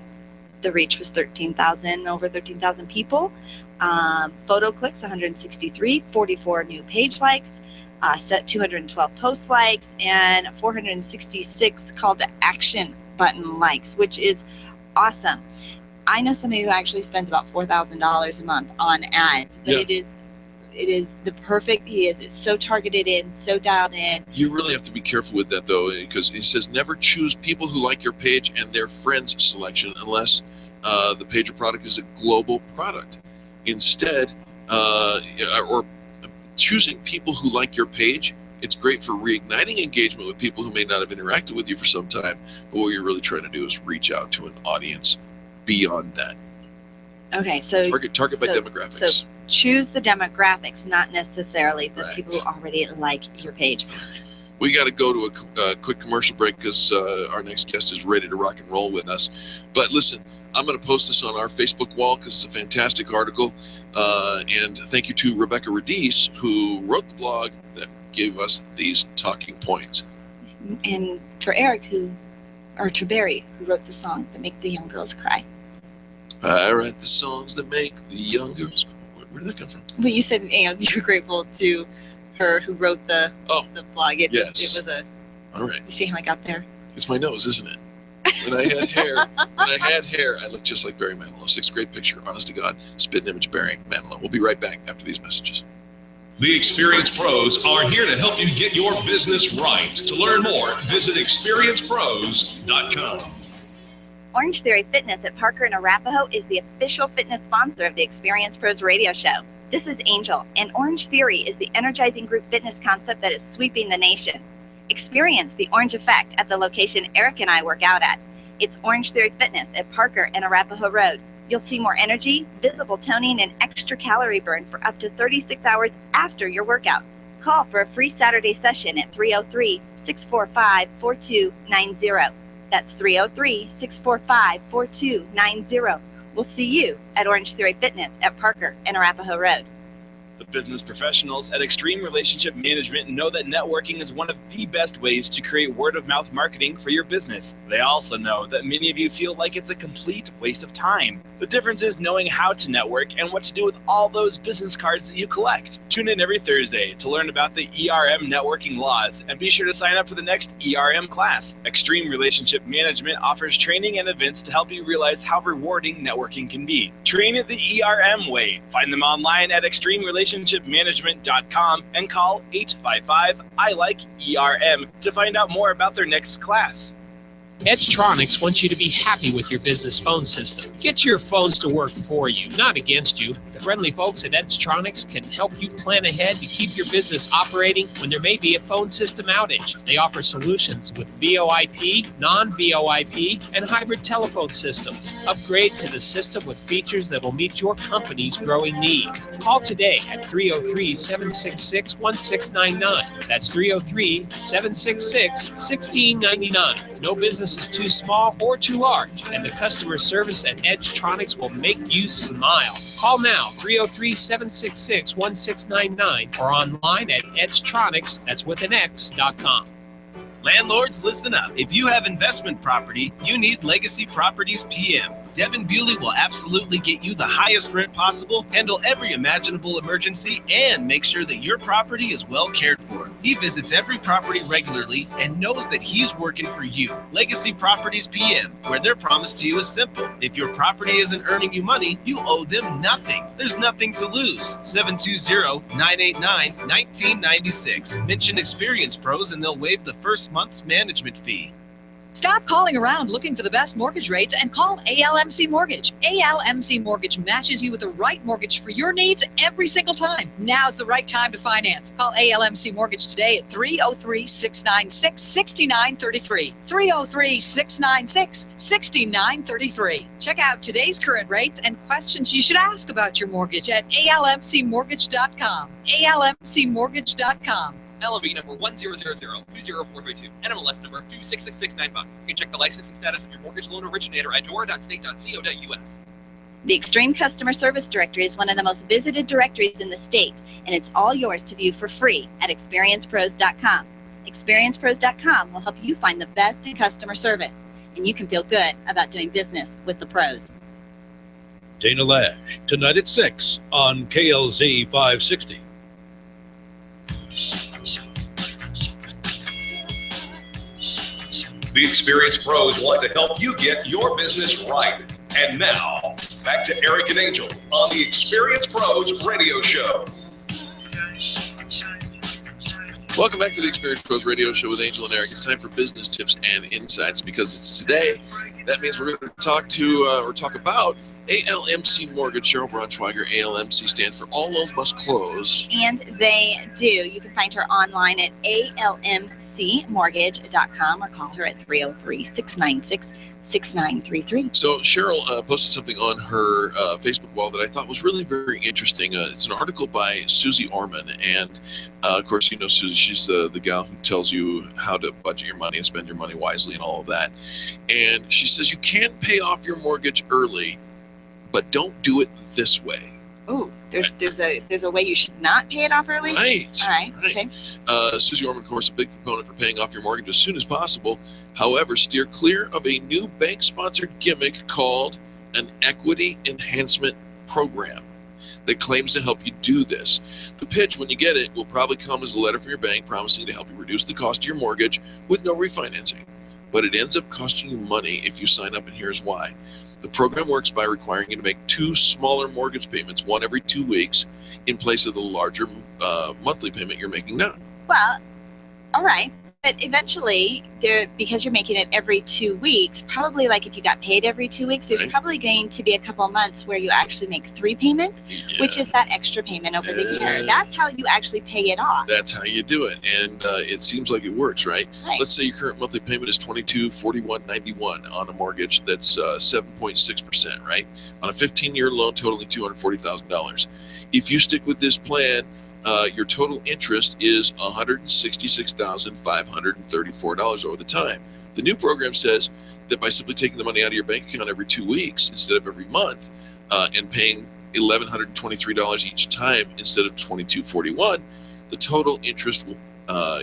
the reach was over 13,000 people. Photo clicks, 163, 44 new page likes, set 212 post likes, and 466 call to action button likes, which is awesome. I know somebody who actually spends about $4,000 a month on ads, but it is the perfect. It's so targeted in, so dialed in. You really have to be careful with that, though, because he says never choose people who like your page and their friends selection unless the page or product is a global product. Instead, or choosing people who like your page, it's great for reigniting engagement with people who may not have interacted with you for some time. But what you're really trying to do is reach out to an audience beyond that. Okay, so target by demographics. So choose the demographics, not necessarily the people who already like your page. We got to go to a quick commercial break because our next guest is ready to rock and roll with us. But listen, I'm going to post this on our Facebook wall because it's a fantastic article. And thank you to Rebecca Radice, who wrote the blog that gave us these talking points. And for Eric, to Barry, who wrote the songs that make the young girls cry. I write the songs that make the young girls cry. Where did that come from? Well, you said you were grateful to her who wrote the blog. It was a. All right. You see how I got there? It's my nose, isn't it? When I had hair, I looked just like Barry Manilow. 6th grade picture, honest to God, spitting image of Barry Manilow. We'll be right back after these messages. The Experienced Pros are here to help you get your business right. To learn more, visit experiencepros.com. Orange Theory Fitness at Parker and Arapahoe is the official fitness sponsor of the Experienced Pros radio show. This is Angel, and Orange Theory is the energizing group fitness concept that is sweeping the nation. Experience the orange effect at the location Eric and I work out at. It's Orange Theory Fitness at Parker and Arapahoe Road. You'll see more energy, visible toning, and extra calorie burn for up to 36 hours after your workout. Call for a free Saturday session at 303-645-4290. That's 303-645-4290. We'll see you at Orange Theory Fitness at Parker and Arapahoe Road. The business professionals at Extreme Relationship Management know that networking is one of the best ways to create word-of-mouth marketing for your business. They also know that many of you feel like it's a complete waste of time. The difference is knowing how to network and what to do with all those business cards that you collect. Tune in every Thursday to learn about the ERM networking laws, and be sure to sign up for the next ERM class. Extreme Relationship Management offers training and events to help you realize how rewarding networking can be. Train it the ERM way. Find them online at extremerelationshipmanagement.com and call 855-I-LIKE-ERM to find out more about their next class. Edgetronics wants you to be happy with your business phone system. Get your phones to work for you, not against you. The friendly folks at Edgetronics can help you plan ahead to keep your business operating when there may be a phone system outage. They offer solutions with VoIP, non-VoIP, and hybrid telephone systems. Upgrade to the system with features that will meet your company's growing needs. Call today at 303-766-1699. That's 303-766-1699. No business is too small or too large, and the customer service at Edgetronics will make you smile. Call now, 303-766-1699, or online at edgetronics, that's with an X.com. Landlords, listen up. If you have investment property, you need Legacy Properties PM. Devin Bewley will absolutely get you the highest rent possible, handle every imaginable emergency, and make sure that your property is well cared for. He visits every property regularly and knows that he's working for you. Legacy Properties PM, where their promise to you is simple. If your property isn't earning you money, you owe them nothing. There's nothing to lose. 720-989-1996. Mention Experience Pros and they'll waive the first month's management fee. Stop calling around looking for the best mortgage rates and call ALMC Mortgage. ALMC Mortgage matches you with the right mortgage for your needs every single time. Now's the right time to finance. Call ALMC Mortgage today at 303-696-6933. 303-696-6933. Check out today's current rates and questions you should ask about your mortgage at almcmortgage.com. almcmortgage.com. LOB number 1000-20432, NMLS number 266695. You can check the licensing status of your mortgage loan originator at dora.state.co.us. The Extreme Customer Service Directory is one of the most visited directories in the state, and it's all yours to view for free at experiencepros.com. Experiencepros.com will help you find the best in customer service, and you can feel good about doing business with the pros. Dana Lash, tonight at 6 on KLZ 560. The Experienced Pros want to help you get your business right. And now, back to Eric and Angel on the Experienced Pros radio show. Welcome back to the Experienced Pros radio show with Angel and Eric. It's time for business tips and insights. Because it's today, that means we're going to talk about ALMC Mortgage, Cheryl Braunschweiger. ALMC stands for All Loans Must Close. And they do. You can find her online at almcmortgage.com or call her at 303-696-6933. So Cheryl posted something on her Facebook wall that I thought was really very interesting. It's an article by Susie Orman. And, of course, you know Susie. She's the gal who tells you how to budget your money and spend your money wisely and all of that. And she says you can pay off your mortgage early, but don't do it this way. Oh, there's a way you should not pay it off early? Right. All right. Okay. Susie Orman, of course, a big proponent for paying off your mortgage as soon as possible. However, steer clear of a new bank-sponsored gimmick called an equity enhancement program that claims to help you do this. The pitch, when you get it, will probably come as a letter from your bank promising to help you reduce the cost of your mortgage with no refinancing. But it ends up costing you money if you sign up, and here's why. The program works by requiring you to make 2 smaller mortgage payments, one every 2 weeks, in place of the larger monthly payment you're making now. Well, all right. But eventually, because you're making it every 2 weeks, probably like if you got paid every 2 weeks, there's probably going to be a couple months where you actually make 3 payments, which is that extra payment over the year. That's how you actually pay it off. That's how you do it, and it seems like it works, right? Let's say your current monthly payment is $2241.91 on a mortgage that's 7.6%, right? On a 15-year loan totaling $240,000. If you stick with this plan, your total interest is $166,534 over the time. The new program says that by simply taking the money out of your bank account every 2 weeks instead of every month, and paying $1,123 each time instead of $2241, the total interest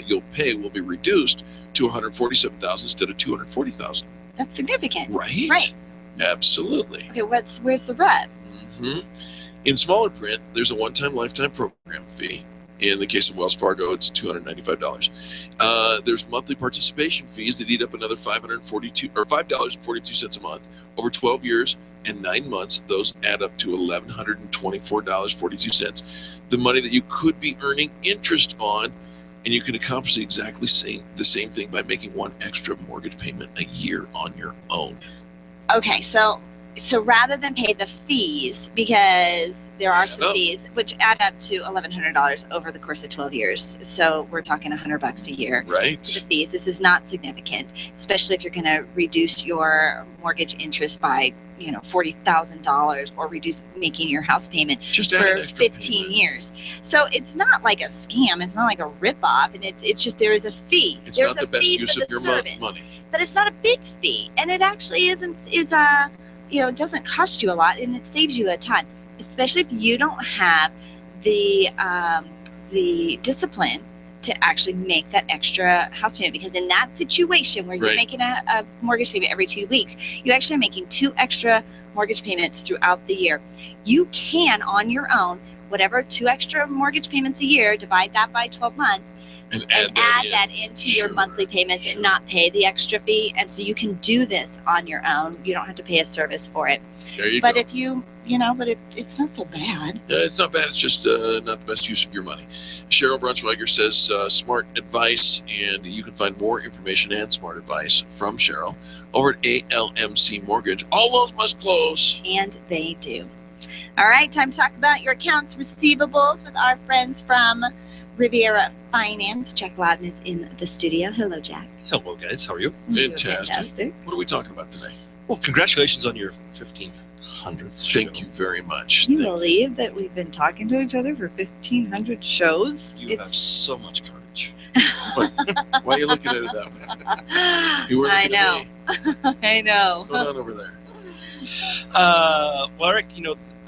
you'll pay will be reduced to $147,000 instead of $240,000. That's significant. Right? Right. Absolutely. Okay, where's the rub? Mm-hmm. In smaller print, there's a one-time lifetime program fee. In the case of Wells Fargo, it's $295. There's monthly participation fees that eat up another $5.42 a month over 12 years and 9 months. Those add up to $1,124.42. The money that you could be earning interest on, and you can accomplish exactly the same thing by making one extra mortgage payment a year on your own. Okay, so rather than pay the fees, because there are some fees which add up to $1,100 over the course of 12 years. So we're talking $100 a year. Right. To the fees. This is not significant, especially if you're going to reduce your mortgage interest by, $40,000 or reduce making your house payment for 15 years. So it's not like a scam. It's not like a ripoff, and it's just there is a fee. It's There's not the best use of your money. But it's not a big fee, and it actually it doesn't cost you a lot, and it saves you a ton, especially if you don't have the discipline to actually make that extra house payment. Because in that situation where you're making a mortgage payment every 2 weeks, you actually are making 2 extra mortgage payments throughout the year. You can, on your own, whatever 2 extra mortgage payments a year, divide that by 12 months, and add that into your monthly payments and not pay the extra fee. And so you can do this on your own. You don't have to pay a service for it. There you go. But if it's not so bad. It's not bad. It's just not the best use of your money. Cheryl Braunschweiger says smart advice, and you can find more information and smart advice from Cheryl over at ALMC Mortgage. All loans must close. And they do. All right, time to talk about your accounts receivables with our friends from Riviera Finance. Jack Loudon is in the studio. Hello, Jack. Hello, guys. How are you? Fantastic. What are we talking about today? Well, congratulations on your 1500th show. Thank you very much. Can you believe that we've been talking to each other for 1,500 shows? You have so much courage. Why are you looking at it that way? You were looking I know. I know. What's going on over there? Well, Eric,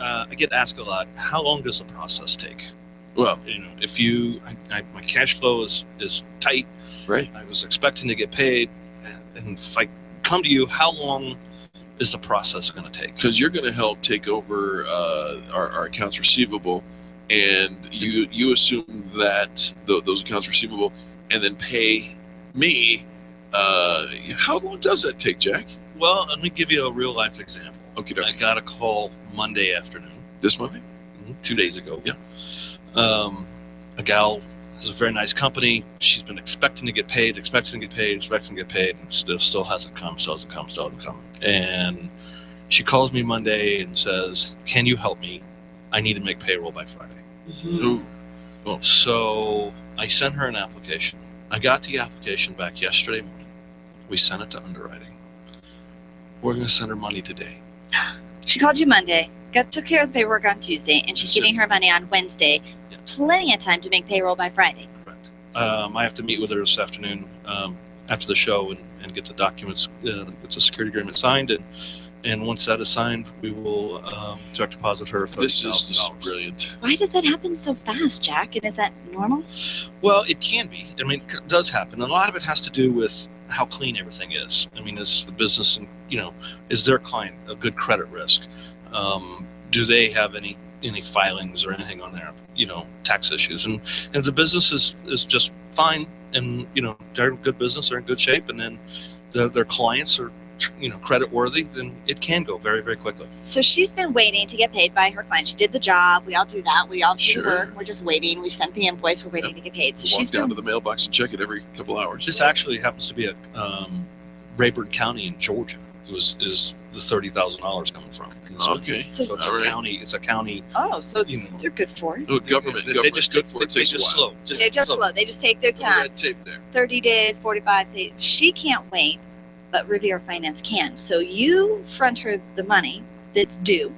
I get asked a lot, how long does the process take? Well, if my cash flow is tight, right? I was expecting to get paid, and if I come to you, how long is the process going to take? Because you're going to help take over our accounts receivable, and you assume that those accounts receivable, and then pay me. How long does that take, Jack? Well, let me give you a real life example. Okay. I got a call Monday afternoon. This Monday? 2 days ago. Yeah. A gal has a very nice company. She's been expecting to get paid, and still hasn't come. And She calls me Monday and says, "Can you help me? I need to make payroll by Friday." Ooh. Oh. So I sent her an application. I got the application back yesterday morning. We sent it to underwriting. We're going to send her money today. She called you Monday, took care of the paperwork on Tuesday, and she's getting her money on Wednesday. Yeah. Plenty of time to make payroll by Friday. Correct. I have to meet with her this afternoon after the show and get the documents, get the security agreement signed. And once that is signed, we will direct deposit her $30,000. This is brilliant. Why does that happen so fast, Jack? And is that normal? Well, it can be. I mean, it does happen. And a lot of it has to do with how clean everything is. I mean, is the business, is their client a good credit risk? Do they have any filings or anything on their, tax issues? And if the business is just fine and, they're in good business, they're in good shape, and then their clients are, credit worthy, then it can go very, very quickly. So she's been waiting to get paid by her client. She did the job. We all do that. We all do the work. We're just waiting. We sent the invoice. We're waiting to get paid. So she's down to the mailbox and check it every couple hours. This actually happens to be a Rayburn County in Georgia. Is the $30,000 coming from? Okay. So it's a county. It's a county. Oh, so they're good for it. Oh, government. They just good for it. They just slow. They're just slow. They just take their time. Red tape there. 30 days, 45 days. She can't wait, but Riviera Finance can. So you front her the money that's due,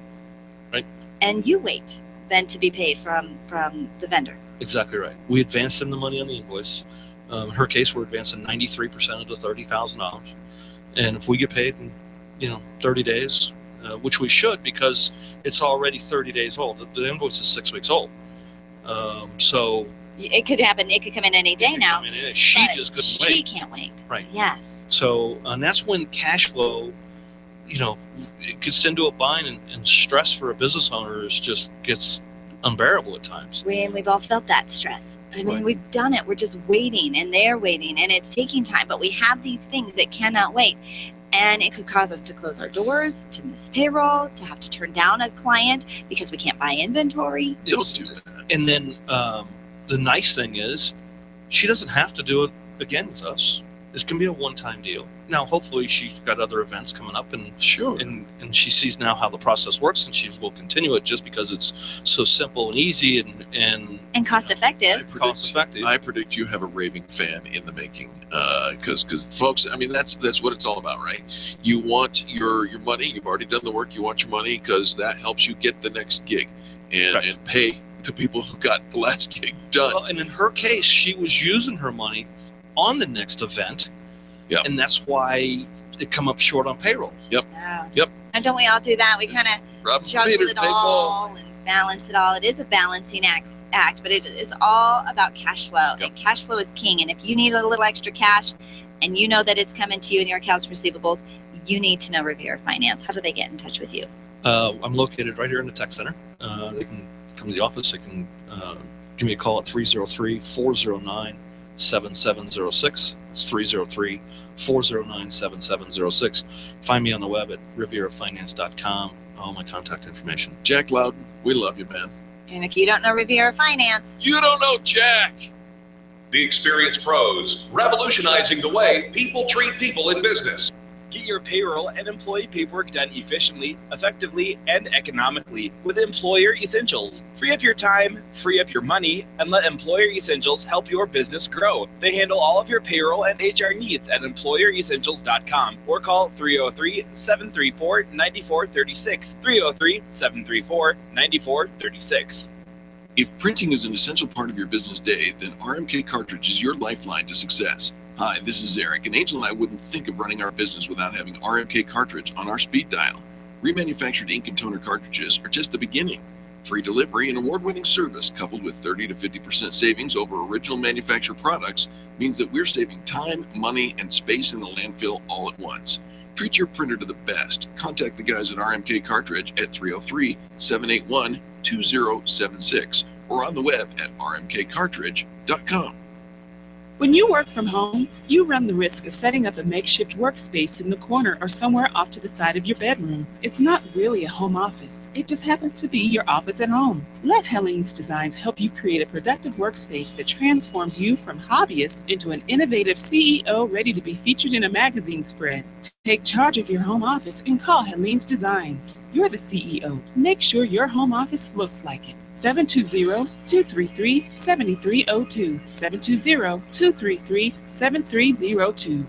right? And you wait then to be paid from the vendor. Exactly right. We advance them the money on the invoice. In her case, we're advancing 93% of the $30,000, and if we get paid in 30 days, which we should because it's already 30 days old. The invoice is 6 weeks old, so. It could happen. It could come in any day now. She just couldn't wait. She can't wait. Right. Yes. So, and that's when cash flow, it gets into a bind and stress for a business owner gets unbearable at times. We've all felt that stress. I mean, we've done it. We're just waiting and they're waiting and it's taking time, but we have these things that cannot wait. And it could cause us to close our doors, to miss payroll, to have to turn down a client because we can't buy inventory. Don't do that. And then, the nice thing is she doesn't have to do it again with us. This can be a one-time deal. Now, hopefully she's got other events coming up and and she sees now how the process works and she will continue it just because it's so simple and easy and cost effective. I predict you have a raving fan in the making because folks, I mean, that's what it's all about, right? You want your money. You've already done the work. You want your money because that helps you get the next gig and pay the people who got the last gig done. Well, and in her case, she was using her money on the next event, and that's why it come up short on payroll. Yep. Yeah. Yep. And don't we all do that? We kind of juggle it all and balance it all. It is a balancing act, but it is all about cash flow. And cash flow is king. And if you need a little extra cash and you know that it's coming to you in your accounts receivables, you need to know Riviera Finance. How do they get in touch with you? I'm located right here in the tech center. They can come to the office. They can give me a call at 303-409-7706. It's 303-409-7706. Find me on the web at riverafinance.com. All my contact information. Jack Loudon, we love you, man. And if you don't know Riviera Finance, you don't know Jack. The Experienced Pros, revolutionizing the way people treat people in business. Get your payroll and employee paperwork done efficiently, effectively, and economically with Employer Essentials. Free up your time, free up your money, and let Employer Essentials help your business grow. They handle all of your payroll and HR needs at EmployerEssentials.com or call 303-734-9436. 303-734-9436. If printing is an essential part of your business day, then RMK Cartridge is your lifeline to success. Hi, this is Eric, and Angel and I wouldn't think of running our business without having RMK Cartridge on our speed dial. Remanufactured ink and toner cartridges are just the beginning. Free delivery and award-winning service coupled with 30 to 50% savings over original manufacturer products means that we're saving time, money, and space in the landfill all at once. Treat your printer to the best. Contact the guys at RMK Cartridge at 303-781-2076 or on the web at rmkcartridge.com. When you work from home, you run the risk of setting up a makeshift workspace in the corner or somewhere off to the side of your bedroom. It's not really a home office. It just happens to be your office at home. Let Helene's Designs help you create a productive workspace that transforms you from hobbyist into an innovative CEO ready to be featured in a magazine spread. Take charge of your home office and call Helene's Designs. You're the CEO. Make sure your home office looks like it. 720-233-7302. 720-233-7302.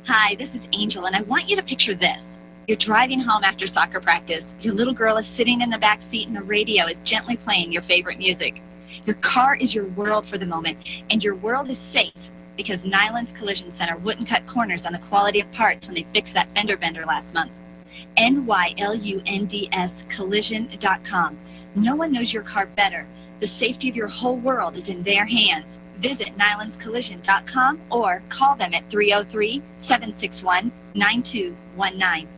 Hi, this is Angel, and I want you to picture this. You're driving home after soccer practice. Your little girl is sitting in the back seat, and the radio is gently playing your favorite music. Your car is your world for the moment, and your world is safe because Nyland's Collision Center wouldn't cut corners on the quality of parts when they fixed that fender bender last month. NYLUNDS collision.com. No one knows your car better. The safety of your whole world is in their hands. Visit nylandscollision.com or call them at 303-761-9219.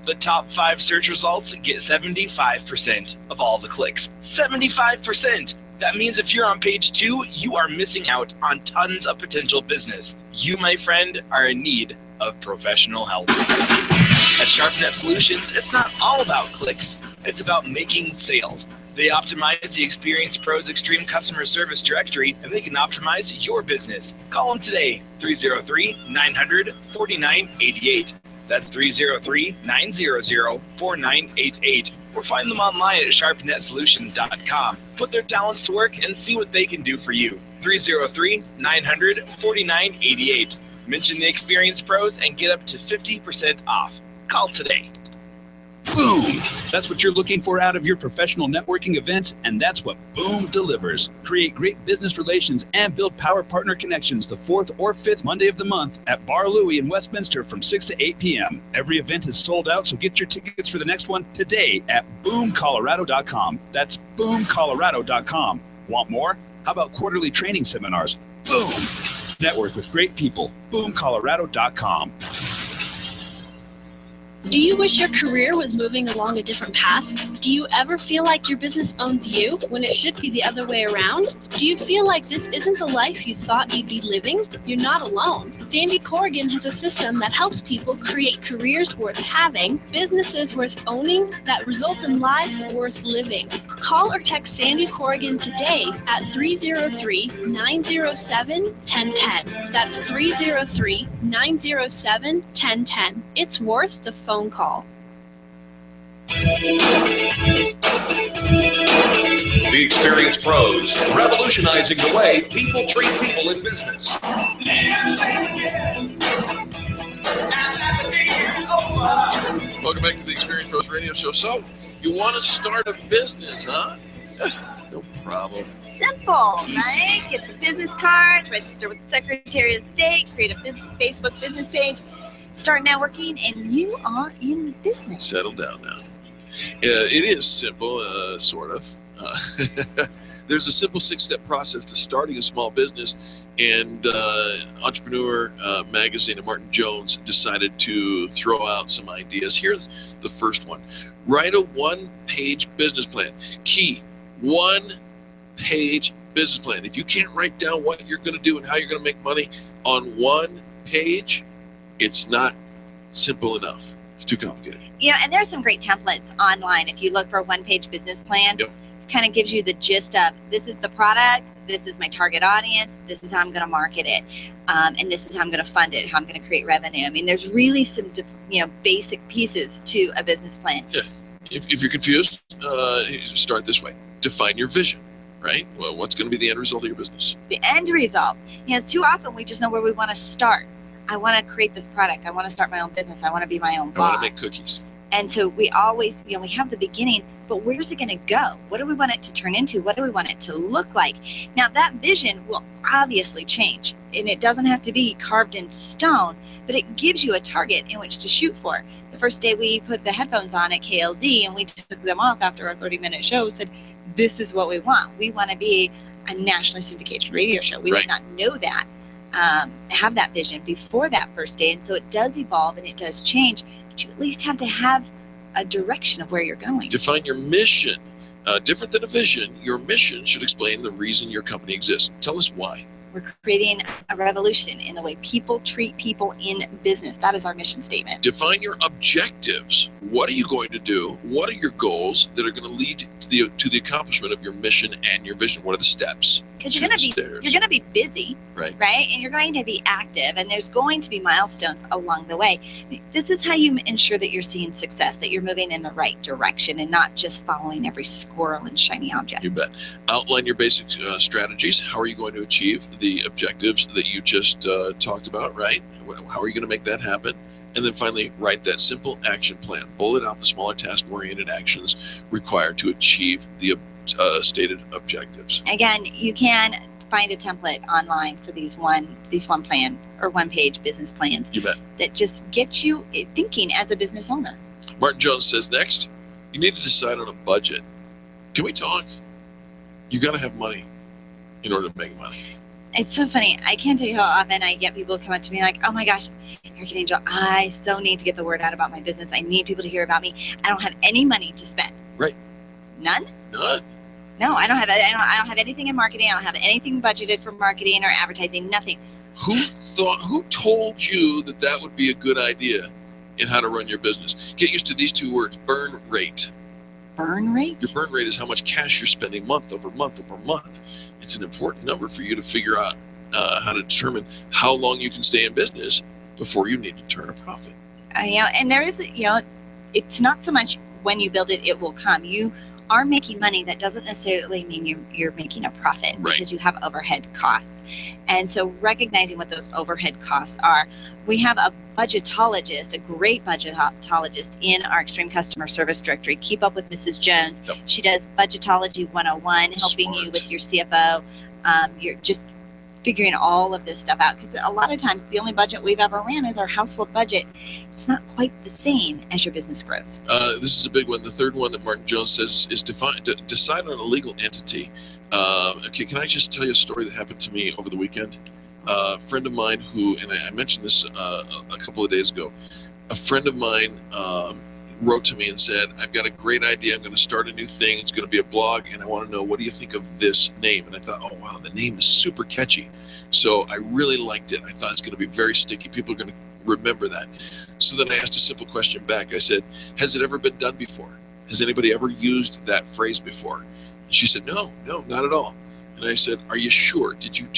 The top 5 search results get 75% of all the clicks. 75%! That means if you're on page 2, you are missing out on tons of potential business. You, my friend, are in need of professional help. At SharpNet Solutions, it's not all about clicks. It's about making sales. They optimize the Experience Pros Extreme Customer Service Directory, and they can optimize your business. Call them today, 303-900-4988. That's 303-900-4988. Or find them online at sharpnetsolutions.com. Put their talents to work and see what they can do for you. 303-900-4988. Mention the Experience Pros and get up to 50% off. Call today. Boom! That's what you're looking for out of your professional networking events, and that's what Boom delivers. Create great business relations and build power partner connections the 4th or 5th Monday of the month at Bar Louie in Westminster from 6 to 8 p.m. Every event is sold out, so get your tickets for the next one today at boomcolorado.com. That's boomcolorado.com. Want more? How about quarterly training seminars? Boom! Network with great people. boomcolorado.com. Do you wish your career was moving along a different path? Do you ever feel like your business owns you when it should be the other way around? Do you feel like this isn't the life you thought you'd be living? You're not alone. Sandy Corrigan has a system that helps people create careers worth having, businesses worth owning, that result in lives worth living. Call or text Sandy Corrigan today at 303-907-1010. That's 303-907-1010. It's worth the phone call. The Experience Pros, revolutionizing the way people treat people in business. Welcome back to the Experience Pros Radio Show. So, you want to start a business, huh? No problem. Simple, right? Get some business cards, register with the Secretary of State, create a Facebook business page, start networking, and you are in business. Settle down now. It is simple, sort of. There's a simple 6-step process to starting a small business, and Entrepreneur Magazine and Martin Jones decided to throw out some ideas. Here's the first one. Write a 1-page business plan. Key, 1-page business plan. If you can't write down what you're going to do and how you're going to make money on 1 page, it's not simple enough. It's too complicated. You know, and there's some great templates online. If you look for a 1-page business plan, Yep. It kind of gives you the gist of this is the product, this is my target audience, this is how I'm going to market it, and this is how I'm going to fund it, how I'm going to create revenue. I mean, there's really some basic pieces to a business plan. Yeah. If you're confused, start this way. Define your vision, right? Well, what's going to be the end result of your business? The end result. You know, too often we just know where we want to start. I want to create this product. I want to start my own business. I want to be my own boss. I want to make cookies. And so we always, we have the beginning, but where's it going to go? What do we want it to turn into? What do we want it to look like? Now, that vision will obviously change, and it doesn't have to be carved in stone, but it gives you a target in which to shoot for. The first day we put the headphones on at KLZ and we took them off after our 30-minute show, said, this is what we want. We want to be a nationally syndicated radio show. We did not know that. Have that vision before that first day, and so it does evolve and it does change, but you at least have to have a direction of where you're going. Define your mission. Different than a vision, your mission should explain the reason your company exists. Tell us why. We're creating a revolution in the way people treat people in business. That is our mission statement. Define your objectives. What are you going to do? What are your goals that are going to lead to the accomplishment of your mission and your vision. What are the steps? Because you're gonna be busy, right? And you're going to be active, and there's going to be milestones along the way. This is how you ensure that you're seeing success, that you're moving in the right direction, and not just following every squirrel and shiny object. You bet. Outline your basic strategies. How are you going to achieve the objectives that you just talked about? Right? How are you going to make that happen? And then finally, write that simple action plan. Bullet out the smaller task-oriented actions required to achieve the stated objectives. Again, you can find a template online for these one plan or one-page business plans. You bet. That just get you thinking as a business owner. Martin Jones says next, you need to decide on a budget. Can we talk? You got to have money in order to make money. It's so funny. I can't tell you how often I get people come up to me like, oh my gosh, Hurricane Angel, I so need to get the word out about my business. I need people to hear about me. I don't have any money to spend. Right. None? None. No, I don't have anything in marketing. I don't have anything budgeted for marketing or advertising, nothing. Who told you that would be a good idea in how to run your business? Get used to these two words, burn rate. Burn rate? Your burn rate is how much cash you're spending month over month over month. It's an important number for you to figure out how to determine how long you can stay in business before you need to turn a profit. And there is, it's not so much when you build it, it will come. You are making money. That doesn't necessarily mean you're making a profit, right? Because you have overhead costs. And so recognizing what those overhead costs are, we have a budgetologist, a great budgetologist in our Extreme Customer Service Directory. Keep Up with Mrs. Jones. Yep. She does Budgetology 101, helping you with your CFO. You're just figuring all of this stuff out, because a lot of times the only budget we've ever ran is our household budget. It's not quite the same as your business grows. This is a big one. The third one that Martin Jones says is decide on a legal entity. Okay, can I just tell you a story that happened to me over the weekend? A friend of mine who, and I mentioned this a couple of days ago, a friend of mine wrote to me and said, I've got a great idea. I'm going to start a new thing. It's going to be a blog, and I want to know, what do you think of this name? And I thought, oh, wow, the name is super catchy. So I really liked it. I thought it's going to be very sticky. People are going to remember that. So then I asked a simple question back. I said, has it ever been done before? Has anybody ever used that phrase before? And she said, no, not at all. And I said, are you sure? Did you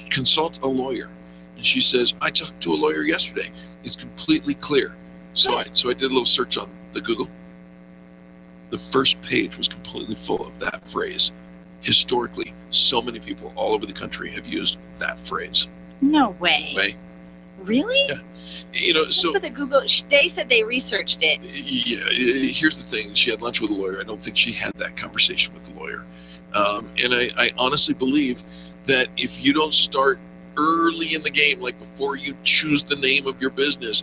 consult a lawyer? And she says, I talked to a lawyer yesterday. It's completely clear. So I did a little search on the Google. The first page was completely full of that phrase. Historically, so many people all over the country have used that phrase. No way. Right? Really? Yeah. So with the Google, they said they researched it. Yeah. Here's the thing. She had lunch with a lawyer. I don't think she had that conversation with the lawyer. And I honestly believe that if you don't start early in the game, like before you choose the name of your business,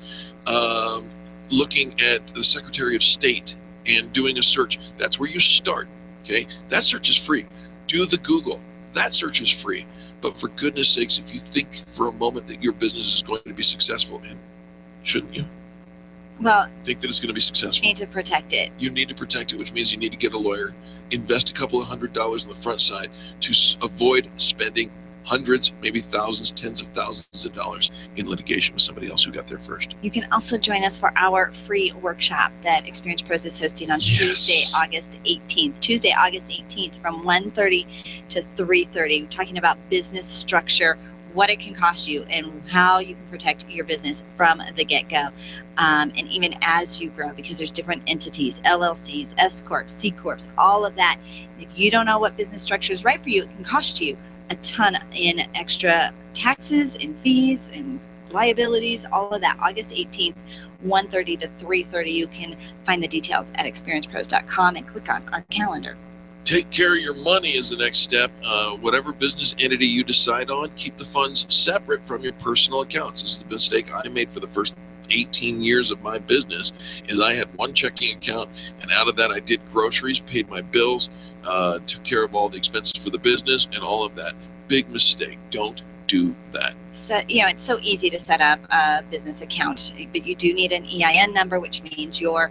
looking at the Secretary of State and doing a search, that's where you start. Okay, that search is free. Do the Google. That search is free. But for goodness sakes, if you think for a moment that your business is going to be successful, and shouldn't you? Well, think that it's going to be successful. You need to protect it. You need to protect it, which means you need to get a lawyer, invest a couple of $100s on the front side to avoid spending hundreds, maybe thousands, tens of thousands of dollars in litigation with somebody else who got there first. You can also join us for our free workshop that Experience Pros is hosting on Tuesday, August 18th. Tuesday, August 18th from 1:30 to 3:30. We're talking about business structure, what it can cost you, and how you can protect your business from the get-go. And even as you grow, because there's different entities, LLCs, S Corps, C Corps, all of that. If you don't know what business structure is right for you, it can cost you a ton in extra taxes and fees and liabilities, all of that. August 18th, 1:30 to 3:30. You can find the details at experiencepros.com and click on our calendar. Take care of your money is the next step. Whatever business entity you decide on, keep the funds separate from your personal accounts. This is the mistake I made for the first 18 years of my business, is I had one checking account, and out of that I did groceries, paid my bills, took care of all the expenses for the business and all of that. Big mistake. Don't do that. So, it's so easy to set up a business account, but you do need an EIN number, which means your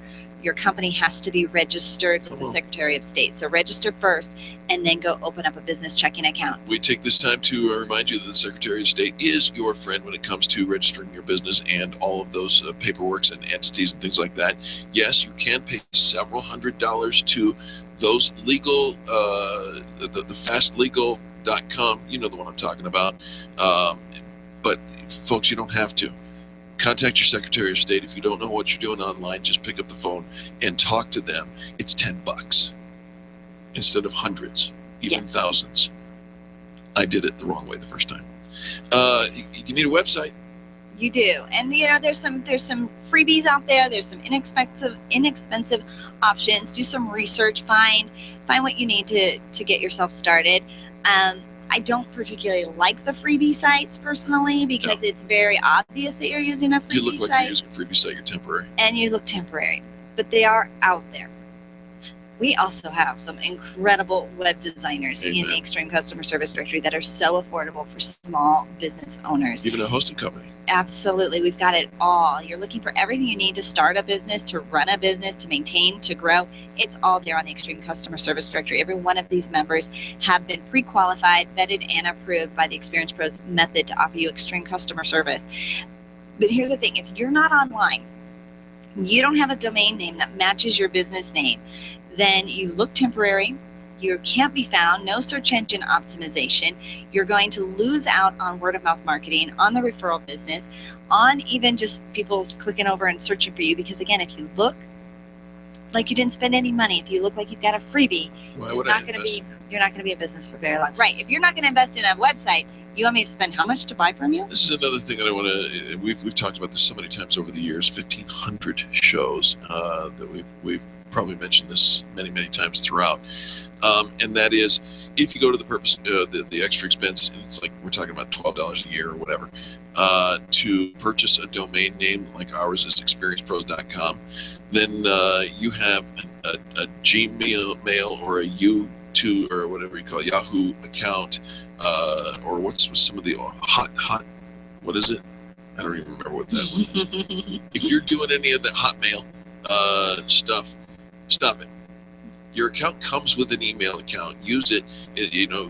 company has to be registered with the Secretary of State. So register first and then go open up a business checking account. We take this time to remind you that the Secretary of State is your friend when it comes to registering your business and all of those paperworks and entities and things like that. Yes, you can pay several $100s to those legal, the fastlegal.com, you know the one I'm talking about. But folks, you don't have to. Contact your Secretary of State. If you don't know what you're doing online, just pick up the phone and talk to them. It's $10 instead of hundreds, even thousands. I did it the wrong way the first time. You need a website. You do, and there's some freebies out there. There's some inexpensive options. Do some research. Find what you need to get yourself started. I don't particularly like the freebie sites personally because it's very obvious that you're using a freebie site. You look like you're using a freebie site. You're temporary. And you look temporary, but they are out there. We also have some incredible web designers in the Extreme Customer Service Directory that are so affordable for small business owners. Even a hosting company. Absolutely. We've got it all. You're looking for everything you need to start a business, to run a business, to maintain, to grow. It's all there on the Extreme Customer Service Directory. Every one of these members have been pre-qualified, vetted, and approved by the Experience Pros method to offer you extreme customer service. But here's the thing. If you're not online, you don't have a domain name that matches your business name, then you look temporary, you can't be found, no search engine optimization, you're going to lose out on word of mouth marketing, on the referral business, on even just people clicking over and searching for you, because again, if you look like you didn't spend any money, if you look like you've got a freebie, you're not going to be a business for very long. Right. If you're not going to invest in a website, you want me to spend how much to buy from you? This is another thing that I want to, we've talked about this so many times over the years, 1,500 shows that we've probably mentioned this many times throughout, and that is, if you go to the extra expense, and it's like we're talking about $12 a year or whatever, to purchase a domain name like ours is experiencepros.com, then you have a Gmail or a U2 or whatever you call it, Yahoo account, or what's some of the hot what is it? I don't even remember what that one is. If you're doing any of the Hotmail stuff, stop it. Your account comes with an email account. Use it.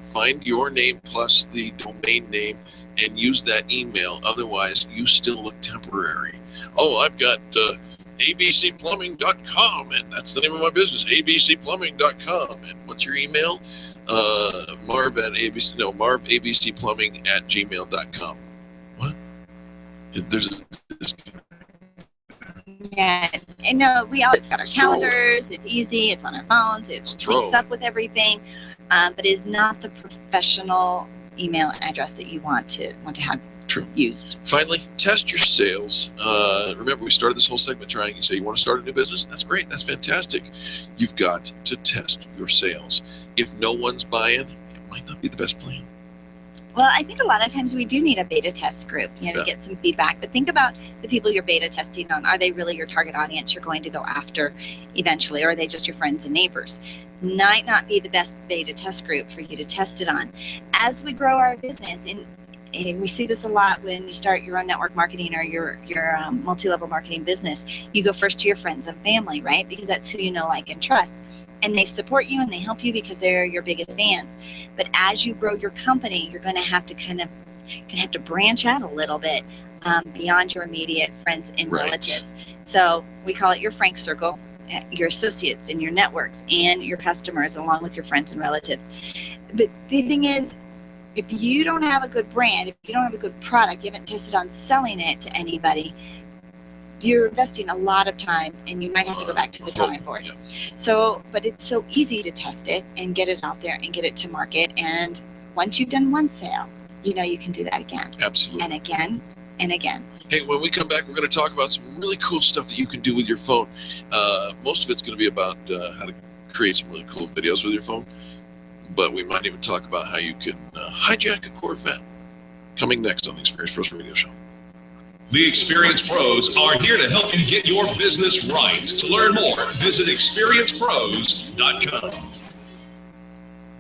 Find your name plus the domain name and use that email. Otherwise, you still look temporary. Oh, I've got abcplumbing.com, and that's the name of my business, abcplumbing.com. And what's your email? marvabcplumbing@gmail.com. What? There's a Yeah, and we always got our calendars. It's easy. It's on our phones. It syncs up with everything, but is not the professional email address that you want to have used. Finally, test your sales. Remember, we started this whole segment trying. You say you want to start a new business. That's great. That's fantastic. You've got to test your sales. If no one's buying, it might not be the best plan. Well, I think a lot of times we do need a beta test group, to get some feedback. But think about the people you're beta testing on. Are they really your target audience you're going to go after eventually, or are they just your friends and neighbors? Might not be the best beta test group for you to test it on. As we grow our business, and we see this a lot when you start your own network marketing or your multi-level marketing business, you go first to your friends and family, right? Because that's who you know, like, and trust. And they support you and they help you because they're your biggest fans. But as you grow your company, you're going to have to branch out a little bit beyond your immediate friends and relatives. So we call it your Frank Circle, your associates and your networks and your customers, along with your friends and relatives. But the thing is, if you don't have a good brand, if you don't have a good product, you haven't tested on selling it to anybody, you're investing a lot of time and you might have to go back to the drawing board. Yeah. So, but it's so easy to test it and get it out there and get it to market. And once you've done one sale, you can do that again. Absolutely. And again and again. Hey, when we come back, we're going to talk about some really cool stuff that you can do with your phone. Most of it's going to be about how to create some really cool videos with your phone. But we might even talk about how you can hijack a Corvette. Coming next on the Experience Pros Radio Show. The Experience Pros are here to help you get your business right. To learn more, visit experiencepros.com.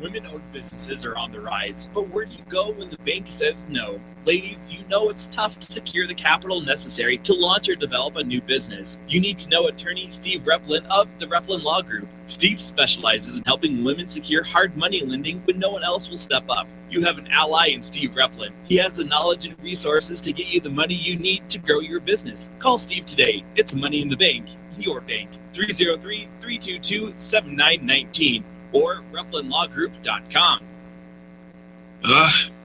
Women-owned businesses are on the rise, but where do you go when the bank says no? Ladies, you know it's tough to secure the capital necessary to launch or develop a new business. You need to know attorney Steve Replin of the Replin Law Group. Steve specializes in helping women secure hard money lending when no one else will step up. You have an ally in Steve Replin. He has the knowledge and resources to get you the money you need to grow your business. Call Steve today. It's Money in the Bank, your bank. 303-322-7919 or replinlawgroup.com.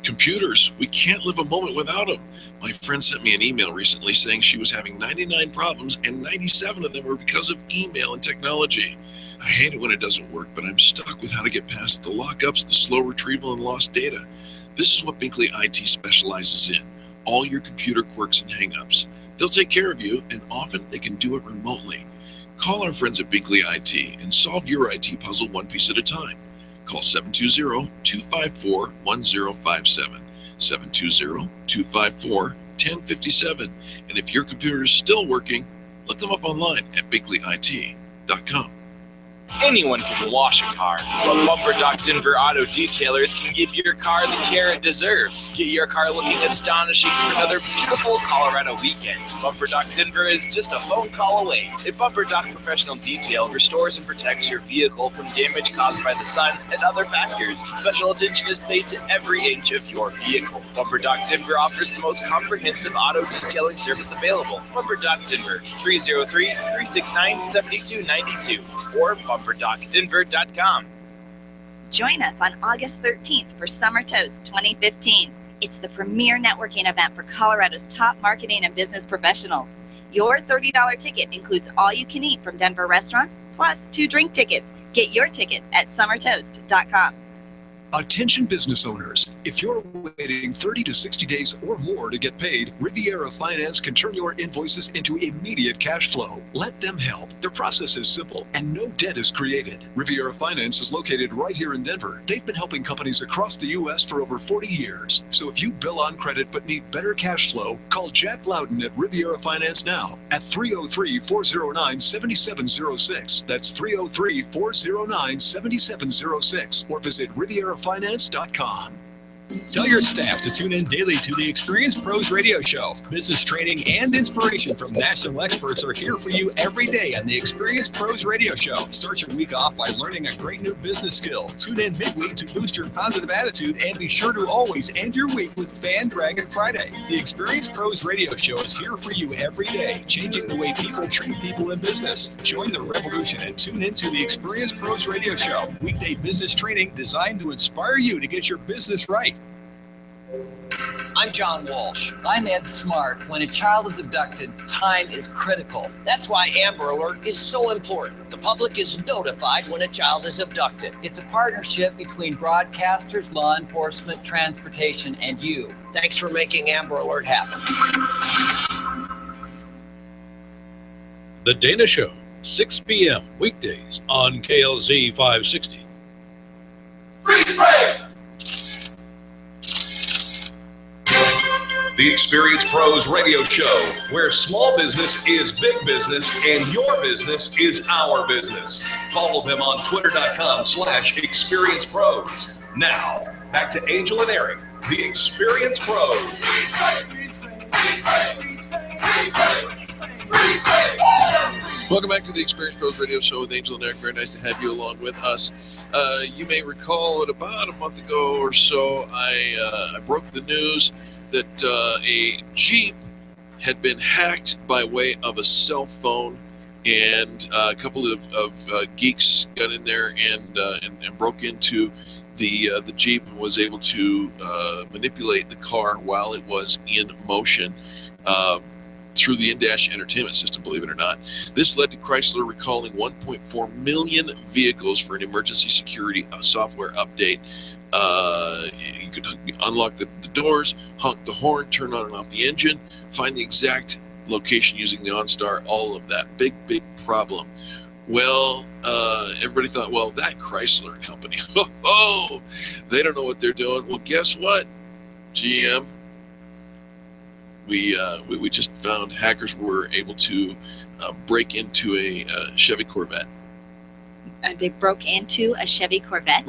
Computers. We can't live a moment without them. My friend sent me an email recently saying she was having 99 problems and 97 of them were because of email and technology. I hate it when it doesn't work, but I'm stuck with how to get past the lockups, the slow retrieval, and lost data. This is what Binkley IT specializes in. All your computer quirks and hangups. They'll take care of you, and often they can do it remotely. Call our friends at Binkley IT and solve your IT puzzle one piece at a time. Call 720-254-1057, 720-254-1057. And if your computer is still working, look them up online at binkleyit.com. Anyone can wash a car, but Bumper Dock Denver Auto Detailers can give your car the care it deserves. Get your car looking astonishing for another beautiful Colorado weekend. Bumper Dock Denver is just a phone call away. A Bumper Dock Professional Detail restores and protects your vehicle from damage caused by the sun and other factors. Special attention is paid to every inch of your vehicle. Bumper Dock Denver offers the most comprehensive auto detailing service available. Bumper Dock Denver, 303-369-7292 or BumperDockDenver.com. Join us on August 13th for Summer Toast 2015. It's the premier networking event for Colorado's top marketing and business professionals. Your $30 ticket includes all you can eat from Denver restaurants, plus 2 drink tickets. Get your tickets at summertoast.com. Attention business owners, if you're waiting 30 to 60 days or more to get paid, Riviera Finance can turn your invoices into immediate cash flow. Let them help. Their process is simple and no debt is created. Riviera Finance is located right here in Denver. They've been helping companies across the U.S. for over 40 years. So if you bill on credit but need better cash flow, call Jack Loudon at Riviera Finance now at 303-409-7706. That's 303-409-7706 or visit RivieraFinance.com. Tell your staff to tune in daily to the Experienced Pros Radio Show. Business training and inspiration from national experts are here for you every day on the Experienced Pros Radio Show. Start your week off by learning a great new business skill. Tune in midweek to boost your positive attitude and be sure to always end your week with Fan Braggin Friday. The Experienced Pros Radio Show is here for you every day, changing the way people treat people in business. Join the revolution and tune into the Experienced Pros Radio Show. Weekday business training designed to inspire you to get your business right. I'm John Walsh. I'm Ed Smart. When a child is abducted, time is critical. That's why Amber Alert is so important. The public is notified when a child is abducted. It's a partnership between broadcasters, law enforcement, transportation, and you. Thanks for making Amber Alert happen. The Dana Show, 6 p.m. weekdays on KLZ 560. Freeze frame! The Experienced Pros Radio Show, where small business is big business and your business is our business. Follow them on twitter.com/experiencepros. Now, back to Angel and Eric, the Experienced Pros. Welcome back to the Experienced Pros Radio Show with Angel and Eric. Very nice to have you along with us. You may recall that about a month ago or so, I broke the news that a Jeep had been hacked by way of a cell phone, and a couple of geeks got in there and broke into the Jeep and was able to manipulate the car while it was in motion through the in-dash entertainment system, believe it or not. This led to Chrysler recalling 1.4 million vehicles for an emergency security software update. You could unlock the doors, honk the horn, turn on and off the engine, find the exact location using the OnStar, all of that. Big problem. Well, everybody thought, well, that Chrysler company, they don't know what they're doing. Well, guess what, GM? We just found hackers were able to break into a Chevy Corvette. They broke into a Chevy Corvette.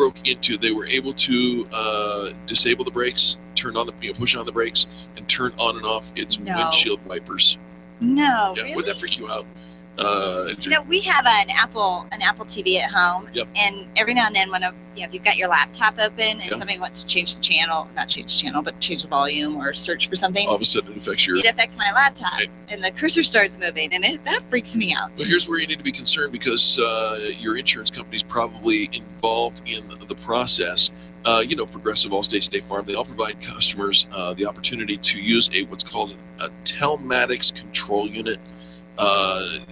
They were able to disable the brakes, turn on push on the brakes, and turn on and off its windshield wipers. No, Yeah, really? would that freak you out? We have an Apple TV at home, Yep. and every now and then, if you've got your laptop open and Yep. somebody wants to change the channel, not change the channel, but change the volume or search for something, All of a sudden, it affects it affects my laptop, and the cursor starts moving, and that freaks me out. Well, here's where you need to be concerned because your insurance company's probably involved in the process. Progressive, Allstate, State Farm, they all provide customers the opportunity to use what's called a telematics control unit.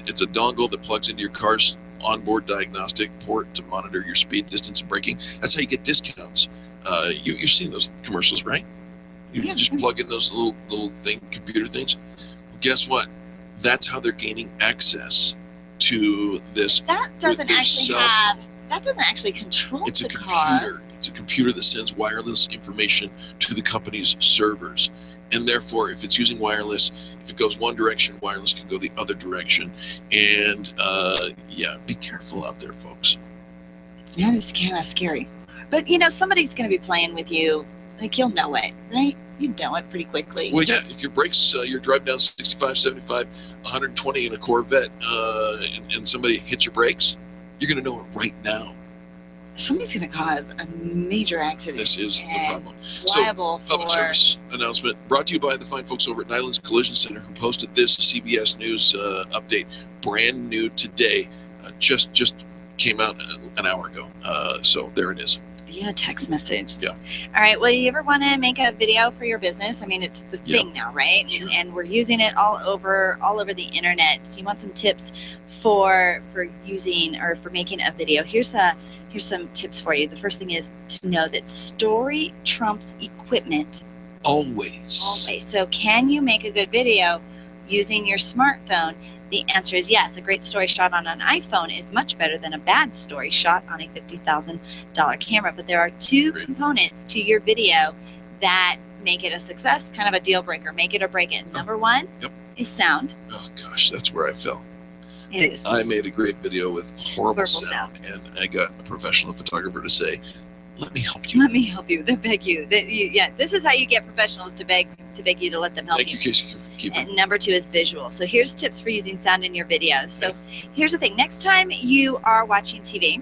It's a dongle that plugs into your car's onboard diagnostic port to monitor your speed, distance, and braking. That's how you get discounts. You've seen those commercials, right? You just plug in those little computer things. Guess what? That's how they're gaining access to this. That doesn't actually control the car. It's a computer that sends wireless information to the company's servers. And therefore, if it's using wireless, if it goes one direction, wireless can go the other direction. And be careful out there, folks. That is kind of scary. But, somebody's going to be playing with you. Like, you'll know it, right? You know it pretty quickly. Well, yeah, if your brakes, you're driving down 65, 75, 120 in a Corvette, and somebody hits your brakes, you're going to know it right now. Somebody's going to cause a major accident. This is the problem. Liable so, public service announcement brought to you by the fine folks over at Nyland's Collision Center who posted this CBS News update, brand new today. Just came out an hour ago. So there it is. Via text message. Yeah. All right. Well, you ever want to make a video for your business? I mean, it's the thing now, right? Sure. And we're using it all over the internet. So you want some tips for using or for making a video. Here's some tips for you. The first thing is to know that story trumps equipment. Always. So can you make a good video using your smartphone? The answer is yes. A great story shot on an iPhone is much better than a bad story shot on a $50,000 camera. But there are two components to your video that make it a success, kind of a deal breaker, make it or break it. Number one is sound. Oh, gosh, that's where I fell. It is. I made a great video with horrible sound, and I got a professional photographer to say, let me help you. Let me help you. They beg you. This is how you get professionals to beg you to let them help you. Thank you, Casey. And number two is visual. So here's tips for using sound in your video. So here's the thing. Next time you are watching TV,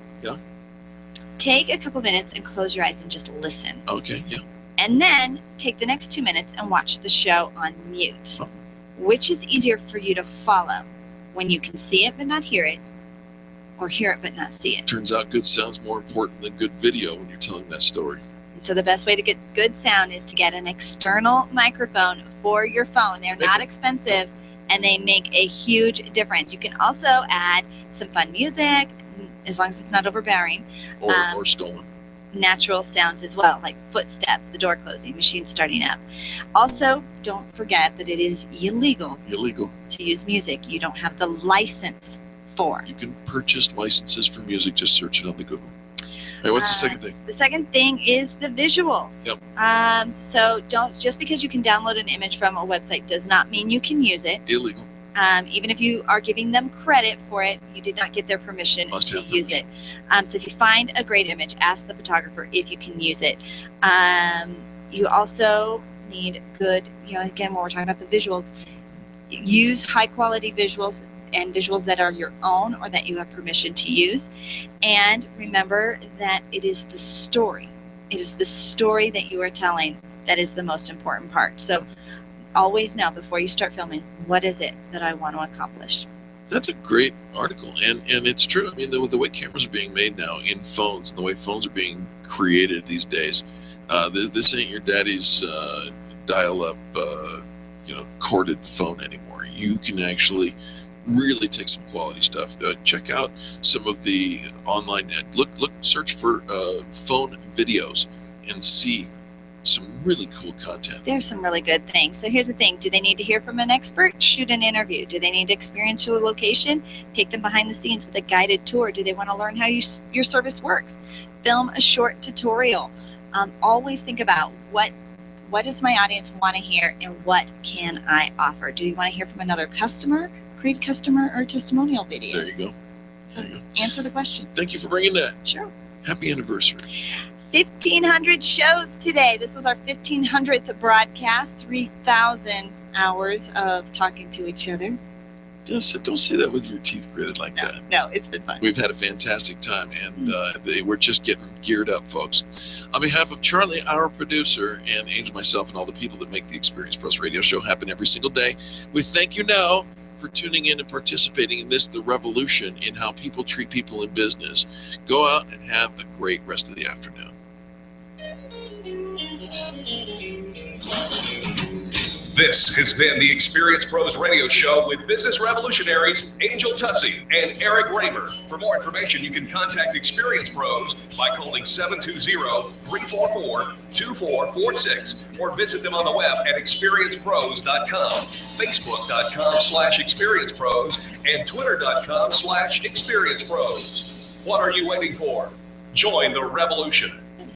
take a couple minutes and close your eyes and just listen. Okay, yeah. And then take the next 2 minutes and watch the show on mute. Which is easier for you to follow? When you can see it but not hear it, or hear it but not see it? Turns out good sound's more important than good video when you're telling that story. So the best way to get good sound is to get an external microphone for your phone. They're not expensive, and they make a huge difference. You can also add some fun music, as long as it's not overbearing. Or stolen. Natural sounds as well, like footsteps, the door closing, machine starting up. Also, don't forget that it is illegal to use music you don't have the license for. You can purchase licenses for music. Just search it on the Google. All right, what's the second thing? The second thing is the visuals. Yep. So just because you can download an image from a website does not mean you can use it. Illegal. Even if you are giving them credit for it, you did not get their permission to use it. So if you find a great image, ask the photographer if you can use it. You also need good, again, when we're talking about the visuals, use high quality visuals and visuals that are your own or that you have permission to use. And remember that it is the story. It is the story that you are telling that is the most important part. So always know before you start filming, what is it that I want to accomplish? That's a great article, and it's true. I mean, the way cameras are being made now in phones, and the way phones are being created these days, this ain't your daddy's dial-up, corded phone anymore. You can actually really take some quality stuff. Check out some of the online. Search for phone videos and see some really cool content. There's some really good things. So here's the thing. Do they need to hear from an expert? Shoot an interview. Do they need to experience your location? Take them behind the scenes with a guided tour. Do they want to learn how your service works? Film a short tutorial. Always think about what does my audience want to hear and what can I offer? Do you want to hear from another customer? Create customer or testimonial videos. There you go. So answer the question. Thank you for bringing that. Sure. Happy anniversary. 1,500 shows today. This was our 1,500th broadcast. 3,000 hours of talking to each other. Don't say that with your teeth gritted like that. No, it's been fun. We've had a fantastic time, and we're just getting geared up, folks. On behalf of Charlie, our producer, and Angel, myself, and all the people that make the Experience Pros radio show happen every single day, we thank you now for tuning in and participating in this, the revolution in how people treat people in business. Go out and have a great rest of the afternoon. This has been the Experience Pros radio show with business revolutionaries Angel Tussey and Eric Raymer. For more information, you can contact Experience Pros by calling 720-344-2446 or visit them on the web at experiencepros.com, facebook.com/experiencepros, and twitter.com/experiencepros. What are you waiting for? Join the revolution.